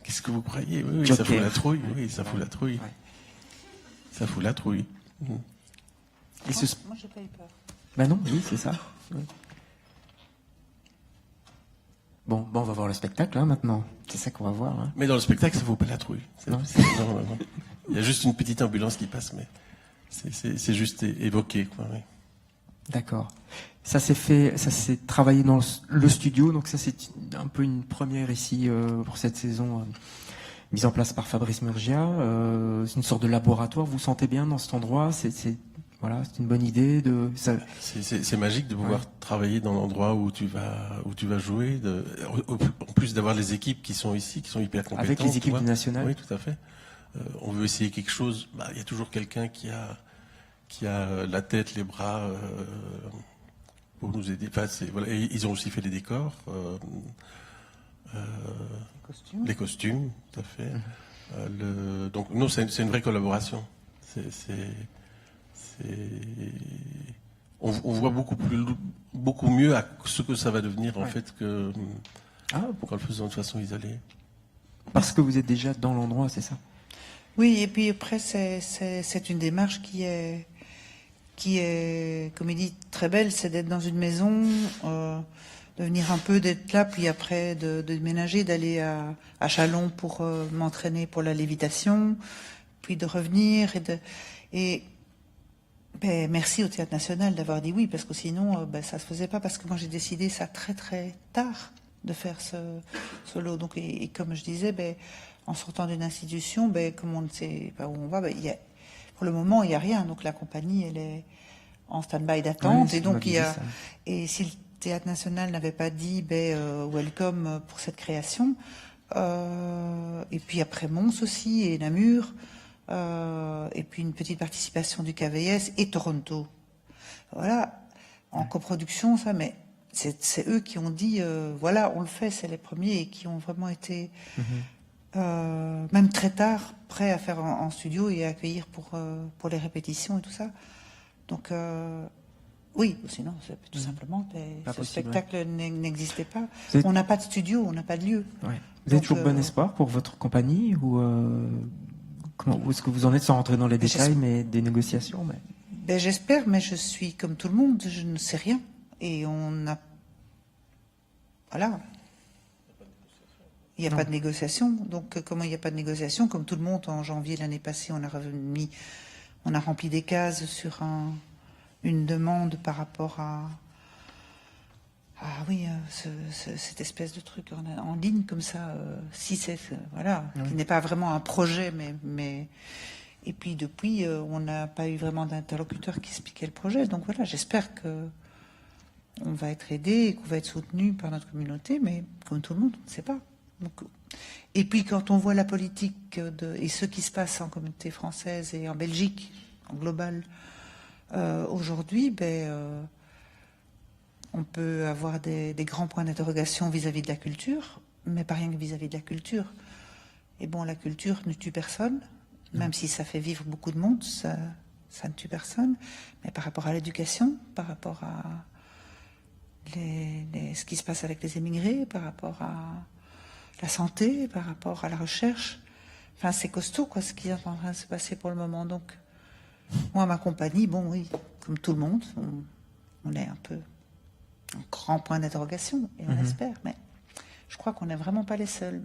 qu'est-ce que vous croyez? Oui, ça fout la trouille. Oui, ça fout la trouille. Ouais. Ça fout la trouille. Et Moi, j'ai pas eu peur. Ben non, oui, c'est ça. Oui. Bon, on va voir le spectacle, hein, maintenant. C'est ça qu'on va voir. Hein. Mais dans le spectacle, ça vaut pas la trouille. Non. Non. Il y a juste une petite ambulance qui passe, mais c'est juste évoqué, quoi. Oui. D'accord. Ça s'est travaillé dans le studio, donc ça c'est un peu une première ici pour cette saison mise en place par Fabrice Murgia. C'est une sorte de laboratoire. Vous vous sentez bien dans cet endroit? C'est une bonne idée de. C'est magique de pouvoir travailler dans l'endroit où tu vas jouer. En plus d'avoir les équipes qui sont ici, qui sont hyper compétentes. Avec les équipes du national. Oui, tout à fait. On veut essayer quelque chose. Il y a toujours quelqu'un qui a la tête, les bras pour nous aider. Enfin, et ils ont aussi fait les décors, les costumes, tout à fait. Donc non, c'est une vraie collaboration. On voit beaucoup mieux à ce que ça va devenir en fait que qu'en le faisant de façon isolée. Parce que vous êtes déjà dans l'endroit, c'est ça? Oui, et puis après, c'est une démarche qui est, comme il dit, très belle, c'est d'être dans une maison, de venir un peu, d'être là, puis après de déménager, d'aller à Chalon pour m'entraîner pour la lévitation, puis de revenir merci au Théâtre National d'avoir dit oui, parce que sinon ça se faisait pas, parce que moi j'ai décidé ça très très tard de faire ce lot. Donc et comme je disais, en sortant d'une institution, comme on ne sait pas où on va, pour le moment il n'y a rien. Donc la compagnie elle est en stand-by d'attente, oui, et donc et si le Théâtre National n'avait pas dit welcome pour cette création, et puis après Mons aussi et Namur. et puis une petite participation du KVS et Toronto. Voilà, en coproduction, ça, mais c'est eux qui ont dit, voilà, on le fait, c'est les premiers, et qui ont vraiment été, même très tard, prêts à faire en studio et à accueillir pour les répétitions et tout ça. Donc, oui, sinon, c'est tout simplement, ce spectacle n'existait pas. On n'a pas de studio, on n'a pas de lieu. Ouais. Vous avez toujours bon espoir pour votre compagnie, ou où est-ce que vous en êtes, sans rentrer dans les détails, mais des négociations, mais... J'espère, mais je suis comme tout le monde, je ne sais rien. Et on a... Voilà. Il n'y a pas de négociation. Donc, comment il n'y a pas de négociation? Comme tout le monde, en janvier l'année passée, on a rempli des cases sur une demande par rapport à cette espèce de truc en ligne comme ça, qui n'est pas vraiment un projet, mais et puis depuis, on n'a pas eu vraiment d'interlocuteur qui expliquait le projet. Donc voilà, j'espère que on va être aidé et qu'on va être soutenu par notre communauté, mais comme tout le monde, on ne sait pas. Donc, et puis quand on voit la politique et ce qui se passe en communauté française et en Belgique, en global, aujourd'hui, on peut avoir des grands points d'interrogation vis-à-vis de la culture, mais pas rien que vis-à-vis de la culture. Et bon, la culture ne tue personne, même si ça fait vivre beaucoup de monde, ça ne tue personne. Mais par rapport à l'éducation, par rapport à ce qui se passe avec les émigrés, par rapport à la santé, par rapport à la recherche, enfin, c'est costaud, quoi, ce qui est en train de se passer pour le moment. Donc, moi, ma compagnie, bon, oui, comme tout le monde, on est un peu un grand point d'interrogation, et on espère, mais je crois qu'on n'est vraiment pas les seuls.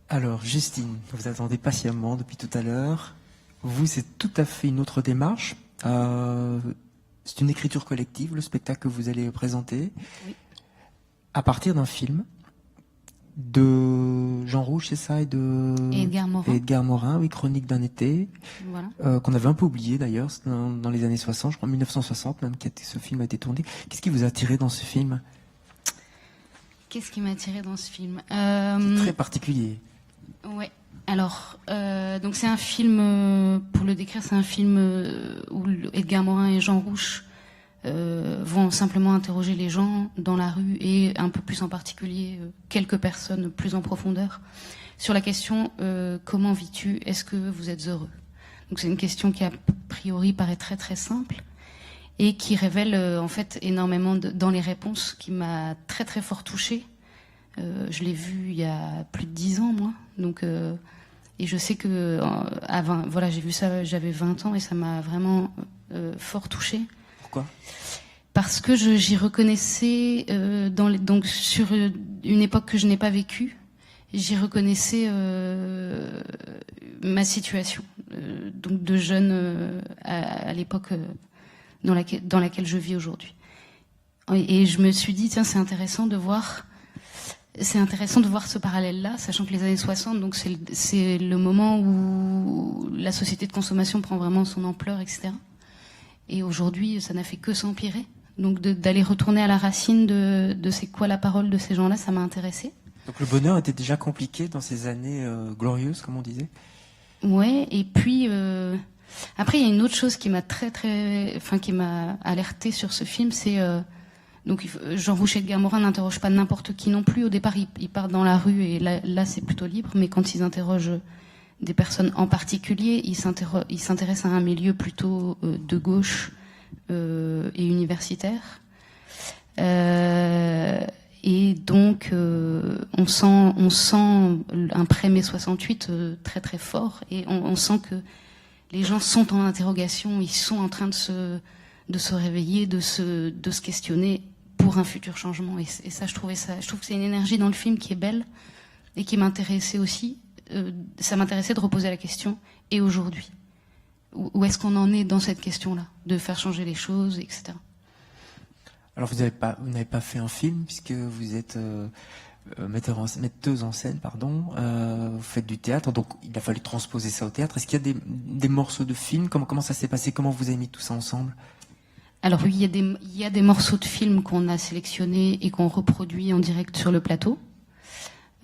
Alors, Justine, vous attendez patiemment depuis tout à l'heure. Vous, c'est tout à fait une autre démarche. C'est une écriture collective, le spectacle que vous allez présenter, à partir d'un film de Jean Rouch, c'est ça, et Edgar Morin, oui, Chronique d'un été, voilà. Qu'on avait un peu oublié d'ailleurs, dans les années 60, je crois 1960 même, ce film a été tourné. Qu'est-ce qui vous a attiré dans ce film? Qu'est-ce qui m'a attiré dans ce film? C'est très particulier. Ouais. Alors, donc c'est un film, pour le décrire, c'est un film où Edgar Morin et Jean Rouch vont simplement interroger les gens dans la rue, et un peu plus en particulier quelques personnes plus en profondeur, sur la question comment vis-tu? Est-ce que vous êtes heureux? Donc c'est une question qui a priori paraît très très simple et qui révèle en fait énormément dans les réponses, qui m'a très très fort touchée. Je l'ai vu il y a plus de 10 ans, moi. Donc et je sais que j'ai vu ça, j'avais 20 ans, et ça m'a vraiment fort touchée. Pourquoi? Parce que j'y reconnaissais, donc sur une époque que je n'ai pas vécue, j'y reconnaissais ma situation, donc de jeune à l'époque dans laquelle je vis aujourd'hui. Et je me suis dit, tiens, c'est intéressant de voir ce parallèle-là, sachant que les années 60, donc c'est le moment où la société de consommation prend vraiment son ampleur, etc. Et aujourd'hui, ça n'a fait que s'empirer. Donc d'aller retourner à la racine de c'est quoi la parole de ces gens-là, ça m'a intéressée. Donc le bonheur était déjà compliqué dans ces années glorieuses, comme on disait. Ouais, et puis après il y a une autre chose qui m'a qui m'a alertée sur ce film, c'est donc Jean Rouch et Edgar Morin n'interrogent pas n'importe qui non plus. Au départ, ils partent dans la rue, et là c'est plutôt libre, mais quand ils interrogent des personnes en particulier, ils s'intéressent à un milieu plutôt de gauche et universitaire. Et donc on sent un pré-mai 68 très très fort, et on sent que les gens sont en interrogation, ils sont en train de se réveiller, de se questionner pour un futur changement. Et ça, je trouve que c'est une énergie dans le film qui est belle et qui m'intéressait aussi. Ça m'intéressait de reposer la question, et aujourd'hui, où est-ce qu'on en est dans cette question-là, de faire changer les choses, etc. Alors vous n'avez pas fait un film, puisque vous êtes metteuse en scène, pardon. Vous faites du théâtre, donc il a fallu transposer ça au théâtre. Est-ce qu'il y a des morceaux de film? Comment ça s'est passé? Comment vous avez mis tout ça ensemble? Alors oui, il y a des morceaux de films qu'on a sélectionnés et qu'on reproduit en direct sur le plateau.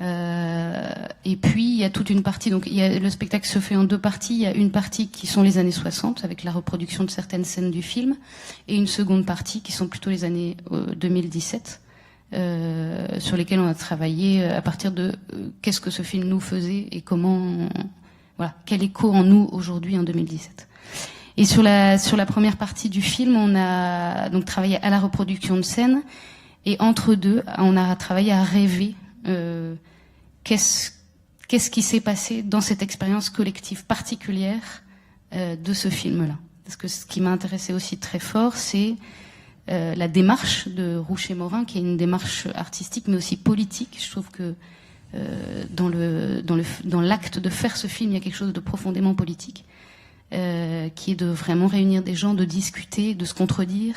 Et puis il y a toute une partie, donc le spectacle se fait en 2 parties. Il y a une partie qui sont les années 60 avec la reproduction de certaines scènes du film, et une seconde partie qui sont plutôt les années 2017, sur lesquelles on a travaillé à partir de qu'est-ce que ce film nous faisait et comment, voilà, quel écho en nous aujourd'hui en 2017. Et sur la première partie du film, on a donc travaillé à la reproduction de scènes, et entre deux, on a travaillé à rêver. Qu'est-ce qui s'est passé dans cette expérience collective particulière de ce film-là. Parce que ce qui m'a intéressé aussi très fort, c'est la démarche de Rouchet-Morin, qui est une démarche artistique, mais aussi politique. Je trouve que dans l'acte de faire ce film, il y a quelque chose de profondément politique, qui est de vraiment réunir des gens, de discuter, de se contredire,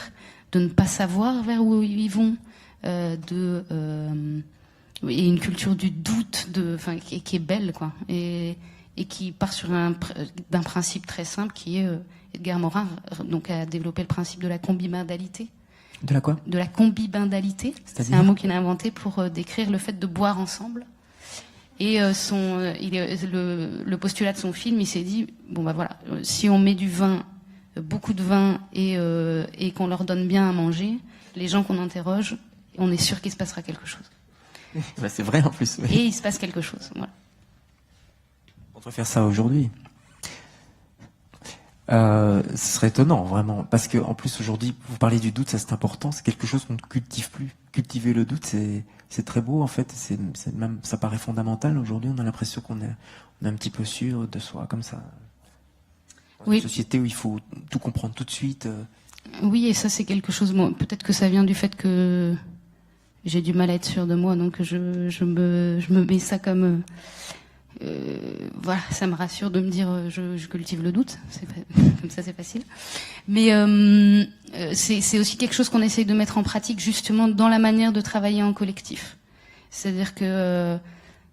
de ne pas savoir vers où ils vont, et une culture du doute, qui est belle, quoi, et qui part sur d'un principe très simple qui est Edgar Morin donc a développé le principe de la combibindalité. De la quoi? De la combibindalité. C'est un mot qu'il a inventé pour décrire le fait de boire ensemble. Et le postulat de son film, il s'est dit bon bah voilà, si on met du vin, beaucoup de vin, et qu'on leur donne bien à manger, les gens qu'on interroge, on est sûr qu'il se passera quelque chose. Bah, c'est vrai en plus. Oui. Et il se passe quelque chose. Voilà. On devrait faire ça aujourd'hui. Ce serait étonnant, vraiment. Parce que, en plus, aujourd'hui, vous parlez du doute, ça c'est important, c'est quelque chose qu'on ne cultive plus. Cultiver le doute, c'est très beau, en fait. Même, ça paraît fondamental. Aujourd'hui, on a l'impression qu'on est un petit peu sûr de soi, comme ça. Dans une société où il faut tout comprendre tout de suite. Oui, et ça, c'est quelque chose. Bon, peut-être que ça vient du fait que j'ai du mal à être sûre de moi, donc je me mets ça comme. Voilà, ça me rassure de me dire je cultive le doute, comme ça c'est facile. Mais c'est aussi quelque chose qu'on essaye de mettre en pratique justement dans la manière de travailler en collectif. C'est-à-dire que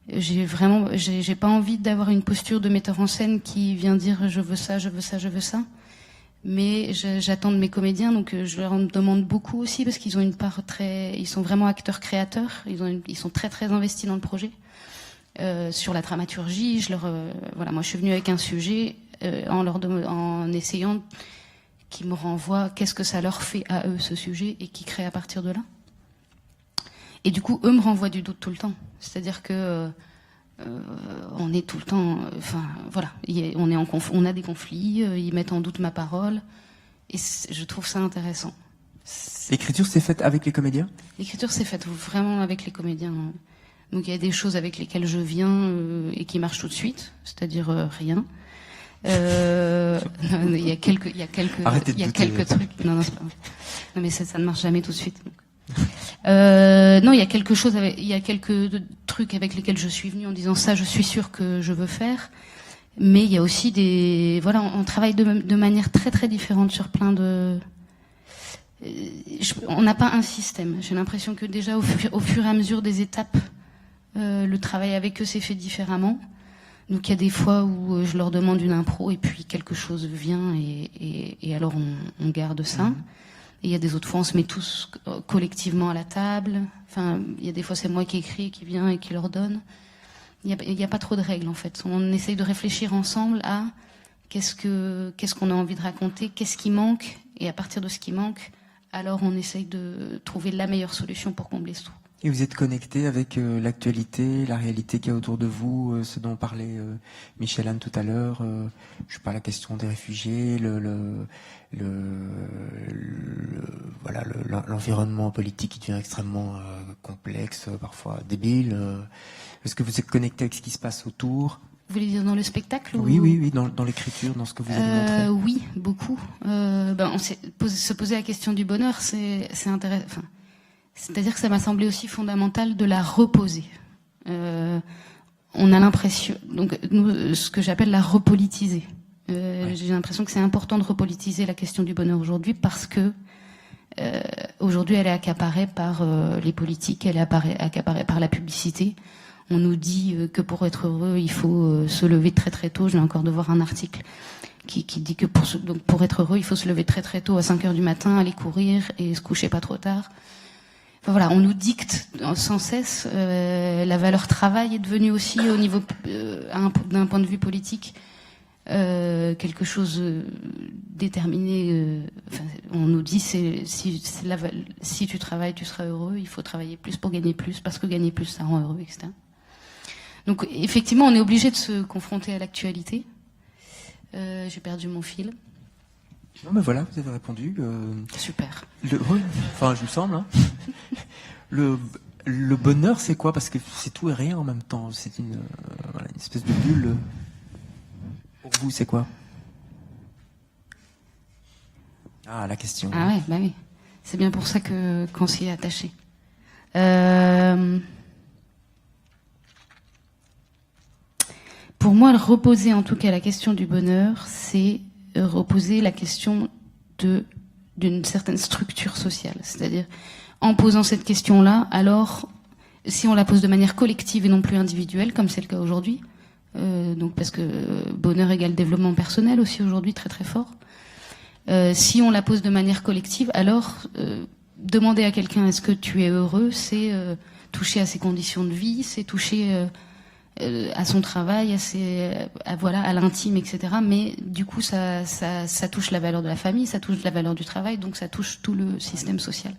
j'ai pas envie d'avoir une posture de metteur en scène qui vient dire je veux ça, je veux ça, je veux ça. Mais j'attends de mes comédiens, donc je leur en demande beaucoup aussi parce qu'ils ont une part ils sont vraiment acteurs-créateurs, ils sont très très investis dans le projet. Sur la dramaturgie, voilà, moi je suis venue avec un sujet en essayant qu'ils me renvoient qu'est-ce que ça leur fait à eux ce sujet et qui créent à partir de là. Et du coup, eux me renvoient du doute tout le temps. C'est-à-dire que on est tout le temps, voilà, on a des conflits, ils mettent en doute ma parole, et je trouve ça intéressant. L'écriture s'est faite avec les comédiens ? L'écriture s'est faite vraiment avec les comédiens. Donc il y a des choses avec lesquelles je viens et qui marchent tout de suite, c'est-à-dire rien. Il y a quelques trucs. Non, c'est pas vrai. Non, mais ça ne marche jamais tout de suite. Donc. Non, il y a quelques trucs avec lesquels je suis venue en disant ça, je suis sûre que je veux faire. Mais il y a aussi on travaille de manière très très différente sur plein de. On n'a pas un système. J'ai l'impression que déjà au fur et à mesure des étapes, le travail avec eux s'est fait différemment. Donc il y a des fois où je leur demande une impro et puis quelque chose vient et alors on garde ça. Et il y a des autres fois, on se met tous collectivement à la table. Enfin, il y a des fois, c'est moi qui écris, qui vient et qui leur donne. Il n'y a pas trop de règles, en fait. On essaye de réfléchir ensemble à qu'est-ce qu'on a envie de raconter, qu'est-ce qui manque. Et à partir de ce qui manque, alors on essaye de trouver la meilleure solution pour combler ce trou. Et vous êtes connecté avec l'actualité, la réalité qu'il y a autour de vous, ce dont parlait Michel Anne tout à l'heure, je sais pas, la question des réfugiés, voilà, l'environnement politique qui devient extrêmement complexe, parfois débile. Est-ce que vous êtes connecté avec ce qui se passe autour ? Vous voulez dire dans le spectacle ou... Oui, dans l'écriture, dans ce que vous avez montré. Oui, beaucoup. Se poser la question du bonheur, c'est intéressant. Enfin, c'est-à-dire que ça m'a semblé aussi fondamental de la reposer. On a l'impression, donc nous, ce que j'appelle la repolitiser. J'ai l'impression que c'est important de repolitiser la question du bonheur aujourd'hui parce que aujourd'hui elle est accaparée par les politiques, elle est accaparée par la publicité. On nous dit que pour être heureux, il faut se lever très très tôt. Je viens encore de voir un article qui dit que pour être heureux, il faut se lever très très tôt à 5h du matin, aller courir et se coucher pas trop tard. Enfin, voilà, on nous dicte sans cesse. La valeur travail est devenue aussi, au niveau d'un point de vue politique, quelque chose déterminé. Enfin, on nous dit si tu travailles, tu seras heureux. Il faut travailler plus pour gagner plus, parce que gagner plus, ça rend heureux, etc. Donc effectivement, on est obligé de se confronter à l'actualité. J'ai perdu mon fil. Non, mais voilà, vous avez répondu. Super. Oui, enfin, je me semble. Hein. Le bonheur, c'est quoi? Parce que c'est tout et rien en même temps. C'est une espèce de bulle. Pour vous, c'est quoi? Ah, la question. Ah ouais, bah oui. C'est bien pour ça qu'on s'y est attaché. Pour moi, reposer en tout cas la question du bonheur, c'est reposer la question d'une certaine structure sociale. C'est-à-dire, en posant cette question-là, alors, si on la pose de manière collective et non plus individuelle, comme c'est le cas aujourd'hui, donc parce que bonheur égale développement personnel aussi aujourd'hui, très très fort. Si on la pose de manière collective, alors demander à quelqu'un est-ce que tu es heureux, c'est toucher à ses conditions de vie, c'est toucher à son travail, à l'intime, etc. Mais du coup, ça touche la valeur de la famille, ça touche la valeur du travail, donc ça touche tout le système social.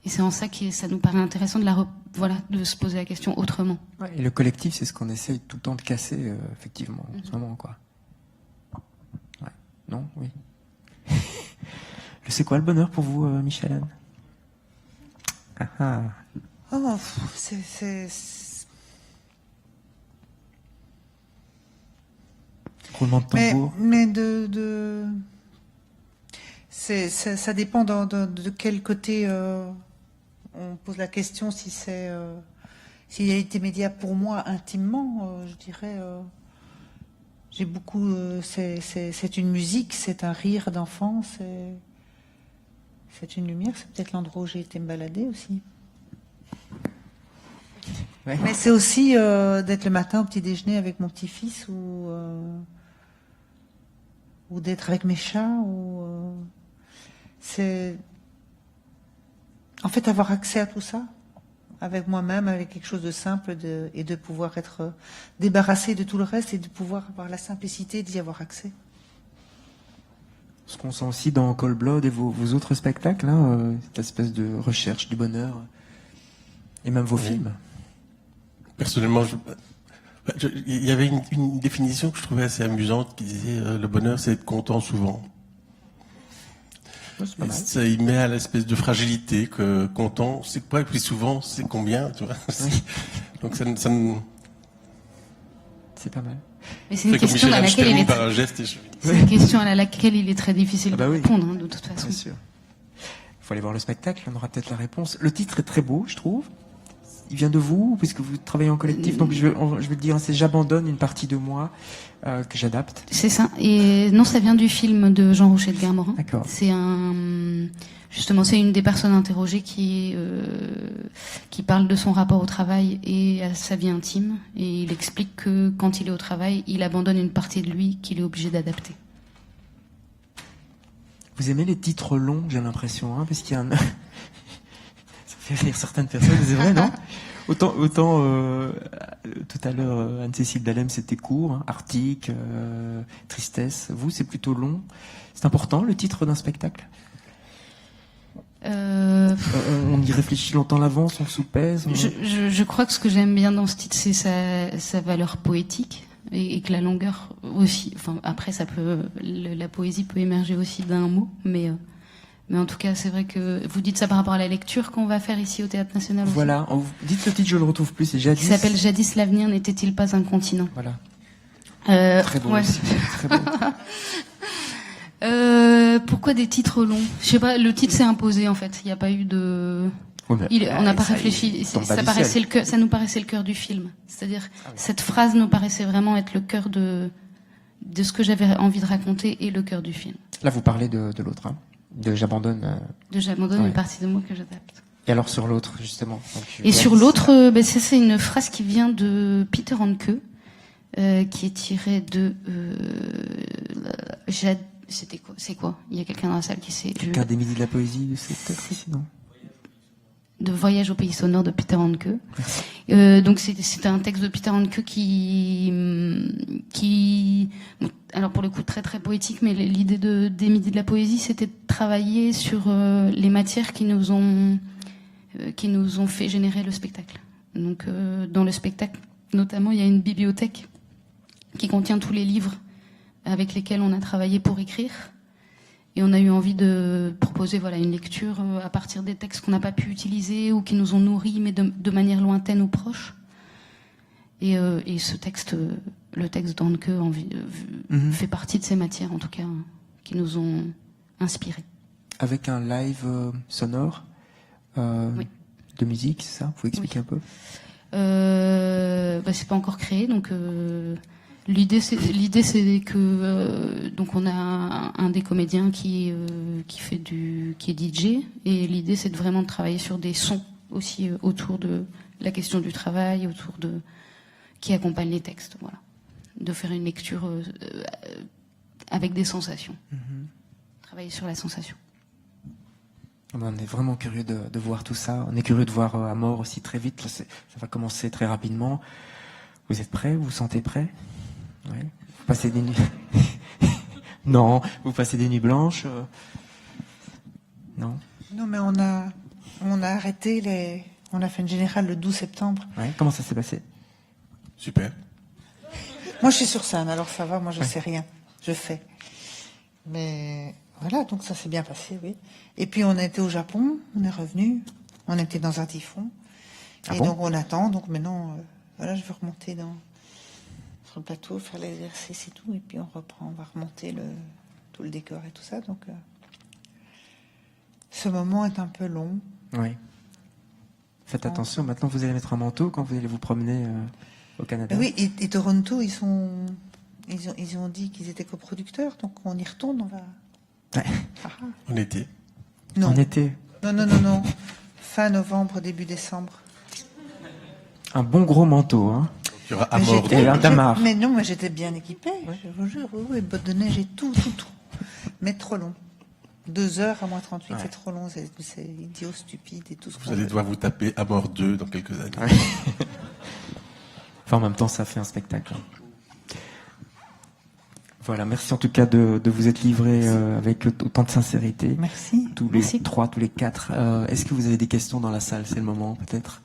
Et c'est en ça que ça nous paraît intéressant de se poser la question autrement. Ouais, et le collectif, c'est ce qu'on essaye tout le temps de casser, effectivement, en ce moment, quoi. Ouais. Non? Oui. C'est quoi le bonheur pour vous, Michel-Anne? Oh, Roulement de tambour. Mais ça dépend de quel côté on pose la question. Si s'il a été média pour moi intimement, je dirais, j'ai beaucoup. C'est une musique, c'est un rire d'enfant, c'est une lumière. C'est peut-être l'endroit où j'ai été me balader aussi. Ouais. Mais c'est aussi d'être le matin au petit déjeuner avec mon petit-fils ou d'être avec mes chats c'est en fait avoir accès à tout ça avec moi-même, avec quelque chose de simple et de pouvoir être débarrassé de tout le reste et de pouvoir avoir la simplicité d'y avoir accès. Ce qu'on sent aussi dans Cold Blood et vos autres spectacles, hein, cette espèce de recherche du bonheur, et même vos films. Personnellement, il y avait une définition que je trouvais assez amusante qui disait le bonheur, c'est être content souvent. Ouais, c'est pas mal. Ça y met à l'espèce de fragilité que content, c'est quoi, et puis souvent, c'est combien, tu vois. Donc ça me C'est pas mal. Mais c'est une fait comme question à Michel-Anne, je laquelle termine par un geste et je... c'est une question à laquelle il est très difficile Ah bah de oui. répondre, hein, de toute façon. Bien sûr. Il faut aller voir le spectacle, on aura peut-être la réponse. Le titre est très beau, je trouve. Il vient de vous, puisque vous travaillez en collectif, donc je vais le dire, c'est J'abandonne une partie de moi que j'adapte. C'est ça. Et non, ça vient du film de Jean Rocher de Guermorin. D'accord. C'est justement, c'est une des personnes interrogées qui parle de son rapport au travail et à sa vie intime. Et il explique que quand il est au travail, il abandonne une partie de lui qu'il est obligé d'adapter. Vous aimez les titres longs, j'ai l'impression, hein, parce qu'il y a un... Ça fait rire certaines personnes, c'est vrai, non? Autant tout à l'heure, Anne-Cécile Dallem, c'était court, hein, Arctique, Tristesse. Vous, c'est plutôt long. C'est important, le titre d'un spectacle? On y réfléchit longtemps à l'avance, on sous-pèse. Je crois que ce que j'aime bien dans ce titre, c'est sa valeur poétique et que la longueur aussi. Enfin, après, la poésie peut émerger aussi d'un mot, mais en tout cas, c'est vrai que vous dites ça par rapport à la lecture qu'on va faire ici au Théâtre National. Voilà, dites le titre, je le retrouve plus, c'est Jadis. Qui s'appelle Jadis, l'avenir n'était-il pas un continent? Voilà. Très beau ouais. aussi. Très beau. Pourquoi des titres longs? Je sais pas, le titre s'est imposé en fait. Il n'y a pas eu de. Oui, mais, On n'a pas ça, réfléchi. il tombe Ça nous paraissait le cœur du film. C'est-à-dire, cette phrase nous paraissait vraiment être le cœur de ce que j'avais envie de raconter et le cœur du film. Là, vous parlez de l'autre, hein, de J'abandonne. J'abandonne Ouais. une partie de moi que j'adapte. Et alors sur l'autre, justement. Donc, Et sur l'autre, c'est une phrase qui vient de Peter Handke, qui est tirée de. C'est quoi? Il y a quelqu'un dans la salle qui sait. Quelqu'un des Midis de la Poésie, c'est peut-être ici, non? Voyage au pays sonore de Peter Handke. Donc c'était un texte de Peter Handke qui bon, alors pour le coup très très poétique, mais l'idée des Midis de la poésie, c'était de travailler sur les matières qui nous ont fait générer le spectacle. Donc dans le spectacle notamment, il y a une bibliothèque qui contient tous les livres avec lesquels on a travaillé pour écrire. Et on a eu envie de proposer une lecture à partir des textes qu'on n'a pas pu utiliser ou qui nous ont nourris, mais de manière lointaine ou proche. Et ce texte, le texte d'Handke, fait partie de ces matières, en tout cas, qui nous ont inspirés. Avec un live sonore Oui. de musique, c'est ça? Vous pouvez expliquer un peu? C'est pas encore créé, donc... L'idée, c'est que donc on a un des comédiens qui est DJ, et l'idée, c'est de vraiment travailler sur des sons aussi autour de la question du travail, qui accompagne les textes, voilà, de faire une lecture avec des sensations, travailler sur la sensation. On est vraiment curieux de voir tout ça. On est curieux de voir Amor aussi très vite. Là, ça va commencer très rapidement. Vous êtes prêts? Vous vous sentez prêts? Ouais. Vous passez des nuits... Non, vous passez des nuits blanches Non. Non, mais on a arrêté on a fait une générale le 12 septembre. Ouais. Comment ça s'est passé? Super. Moi, je suis sur scène, alors ça va, moi, je sais rien. Je fais. Mais voilà, donc ça s'est bien passé, oui. Et puis, on était au Japon, on est revenu, on était dans un typhon. Ah et bon? donc, on attend, donc maintenant, voilà, je vais remonter sur le plateau, faire l'exercice et tout, et puis on va remonter tout le décor et tout ça. Donc, ce moment est un peu long. Oui. Faites attention, maintenant vous allez mettre un manteau quand vous allez vous promener au Canada. Oui, et Toronto, ils ont dit qu'ils étaient coproducteurs, donc on y retourne, on va... Ouais. En été. Non. En été. Non. Fin novembre, début décembre. Un bon gros manteau, hein. Il y aura Mais Amor. Et un damar. Mais non, moi j'étais bien équipée, je vous jure. Oui, bottes de neige et tout. Mais trop long. 2 heures à moins 38, Ouais. c'est trop long, c'est idiot, stupide et tout ce Vous allez devoir vous taper Amor 2 dans quelques années. Ouais. Enfin, en même temps, ça fait un spectacle. Voilà, merci en tout cas de vous être livrés avec autant de sincérité. Merci. Tous les Merci. 3, tous les 4. Est-ce que vous avez des questions dans la salle? C'est le moment, peut-être?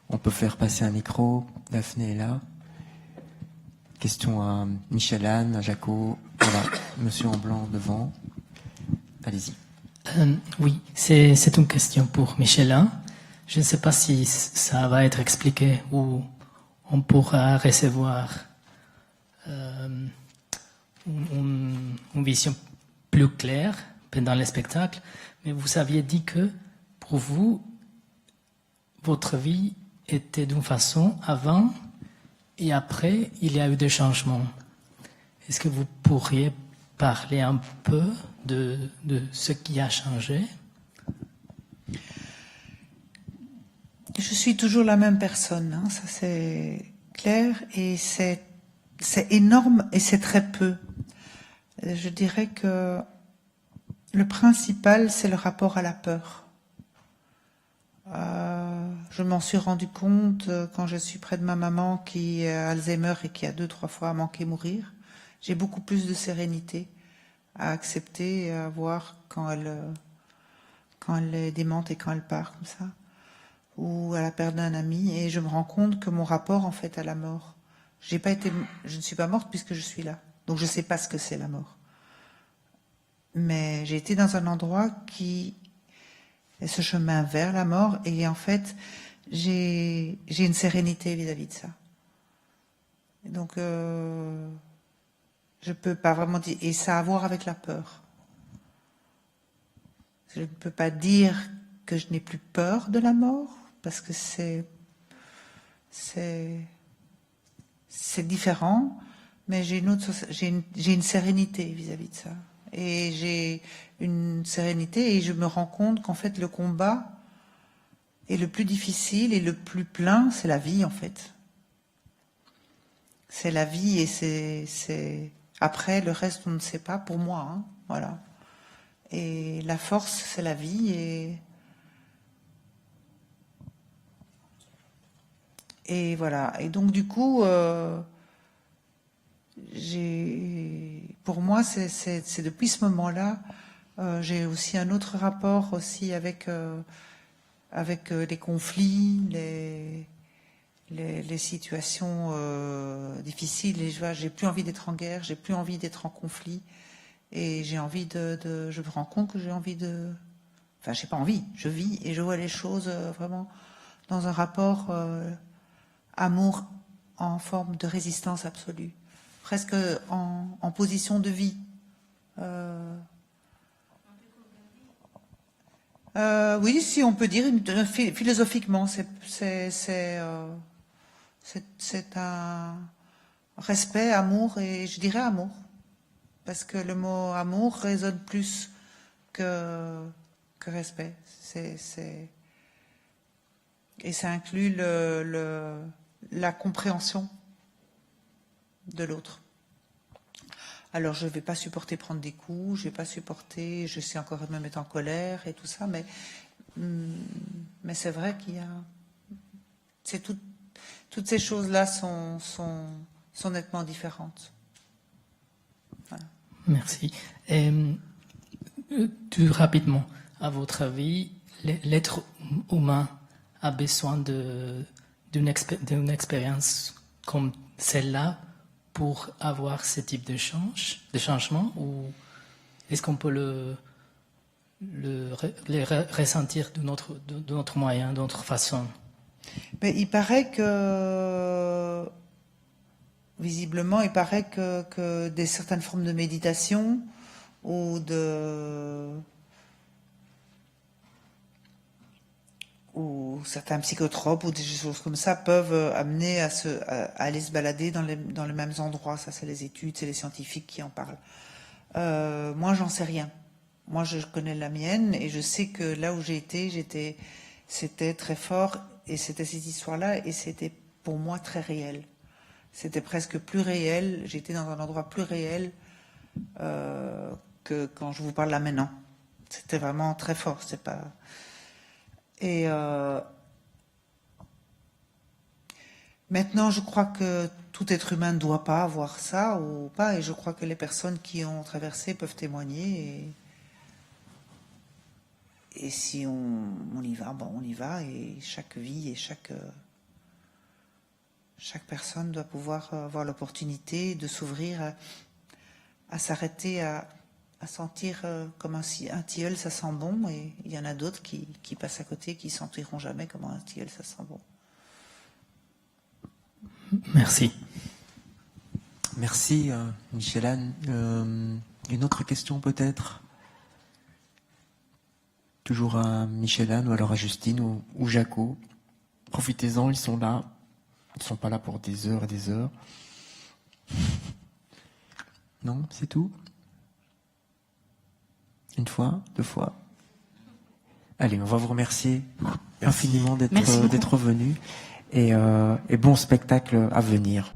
On peut faire passer un micro. Daphné est là. Question à Michel-Anne, à Jaco. Voilà, monsieur en blanc devant. Allez-y. Oui, c'est une question pour Michelin. Je ne sais pas si ça va être expliqué ou on pourra recevoir une vision plus claire pendant le spectacle. Mais vous aviez dit que pour vous, votre vie était d'une façon avant et après, il y a eu des changements. Est-ce que vous pourriez parler un peu de ce qui a changé? Je suis toujours la même personne, hein, ça c'est clair, et c'est énorme et c'est très peu. Je dirais que le principal, c'est le rapport à la peur. Je m'en suis rendu compte quand je suis près de ma maman qui a Alzheimer et qui a 2-3 fois manqué mourir. J'ai beaucoup plus de sérénité à accepter et à voir quand elle est démente et quand elle part comme ça, ou à la perte d'un ami, et je me rends compte que mon rapport en fait à la mort, je ne suis pas morte puisque je suis là, donc je sais pas ce que c'est la mort, mais j'ai été dans un endroit qui est ce chemin vers la mort, et en fait j'ai une sérénité vis-à-vis de ça, et donc je peux pas vraiment dire, et ça a à voir avec la peur. Je ne peux pas dire que je n'ai plus peur de la mort, parce que c'est différent, mais j'ai une sérénité vis-à-vis de ça. Et j'ai une sérénité, et je me rends compte qu'en fait, le combat est le plus difficile et le plus plein, c'est la vie, en fait. C'est la vie, et c'est... Après, le reste, on ne sait pas, pour moi, hein, voilà. Et la force, c'est la vie, Et voilà. Et donc du coup, pour moi, c'est depuis ce moment-là, j'ai aussi un autre rapport aussi avec les conflits, les situations difficiles. Et j'ai plus envie d'être en guerre, j'ai plus envie d'être en conflit. Et j'ai envie je me rends compte que j'ai envie enfin, j'ai pas envie, je vis et je vois les choses vraiment dans un rapport amour en forme de résistance absolue, presque en position de vie. Oui, si on peut dire philosophiquement, c'est un respect, amour, et je dirais amour, parce que le mot amour résonne plus que respect. Et ça inclut la compréhension de l'autre. Alors, je ne vais pas supporter prendre des coups, je vais pas supporter, je sais encore même être en colère et tout ça, mais c'est vrai qu'il y a... toutes ces choses-là sont nettement différentes. Voilà. Merci. Tout rapidement, à votre avis, l'être humain a besoin d'une expérience comme celle-là pour avoir ce type de changement, ou est-ce qu'on peut le ressentir d'une autre moyen, d'une autre façon? Mais il paraît que, visiblement, que certaines formes de méditation ou certains psychotropes ou des choses comme ça peuvent amener à aller se balader dans les mêmes endroits. Ça, c'est les études, c'est les scientifiques qui en parlent. Moi, j'en sais rien. Moi, je connais la mienne et je sais que là où j'ai été, c'était très fort et c'était cette histoire-là et c'était pour moi très réel. C'était presque plus réel. J'étais dans un endroit plus réel que quand je vous parle là maintenant. C'était vraiment très fort. C'est pas... Et maintenant, je crois que tout être humain ne doit pas avoir ça ou pas, et je crois que les personnes qui ont traversé peuvent témoigner. Et si on y va, bon, on y va, et chaque vie et chaque personne doit pouvoir avoir l'opportunité de s'ouvrir à s'arrêter, à sentir comme un tilleul, ça sent bon, et il y en a d'autres qui passent à côté, qui sentiront jamais comment un tilleul, ça sent bon. Merci. Merci, Michel-Anne. Une autre question peut-être? Toujours à Michel-Anne ou alors à Justine ou Jaco. Profitez-en, ils sont là. Ils ne sont pas là pour des heures et des heures. Non, c'est tout? Une fois, 2 fois. Allez, on va vous remercier infiniment d'être venu et bon spectacle à venir.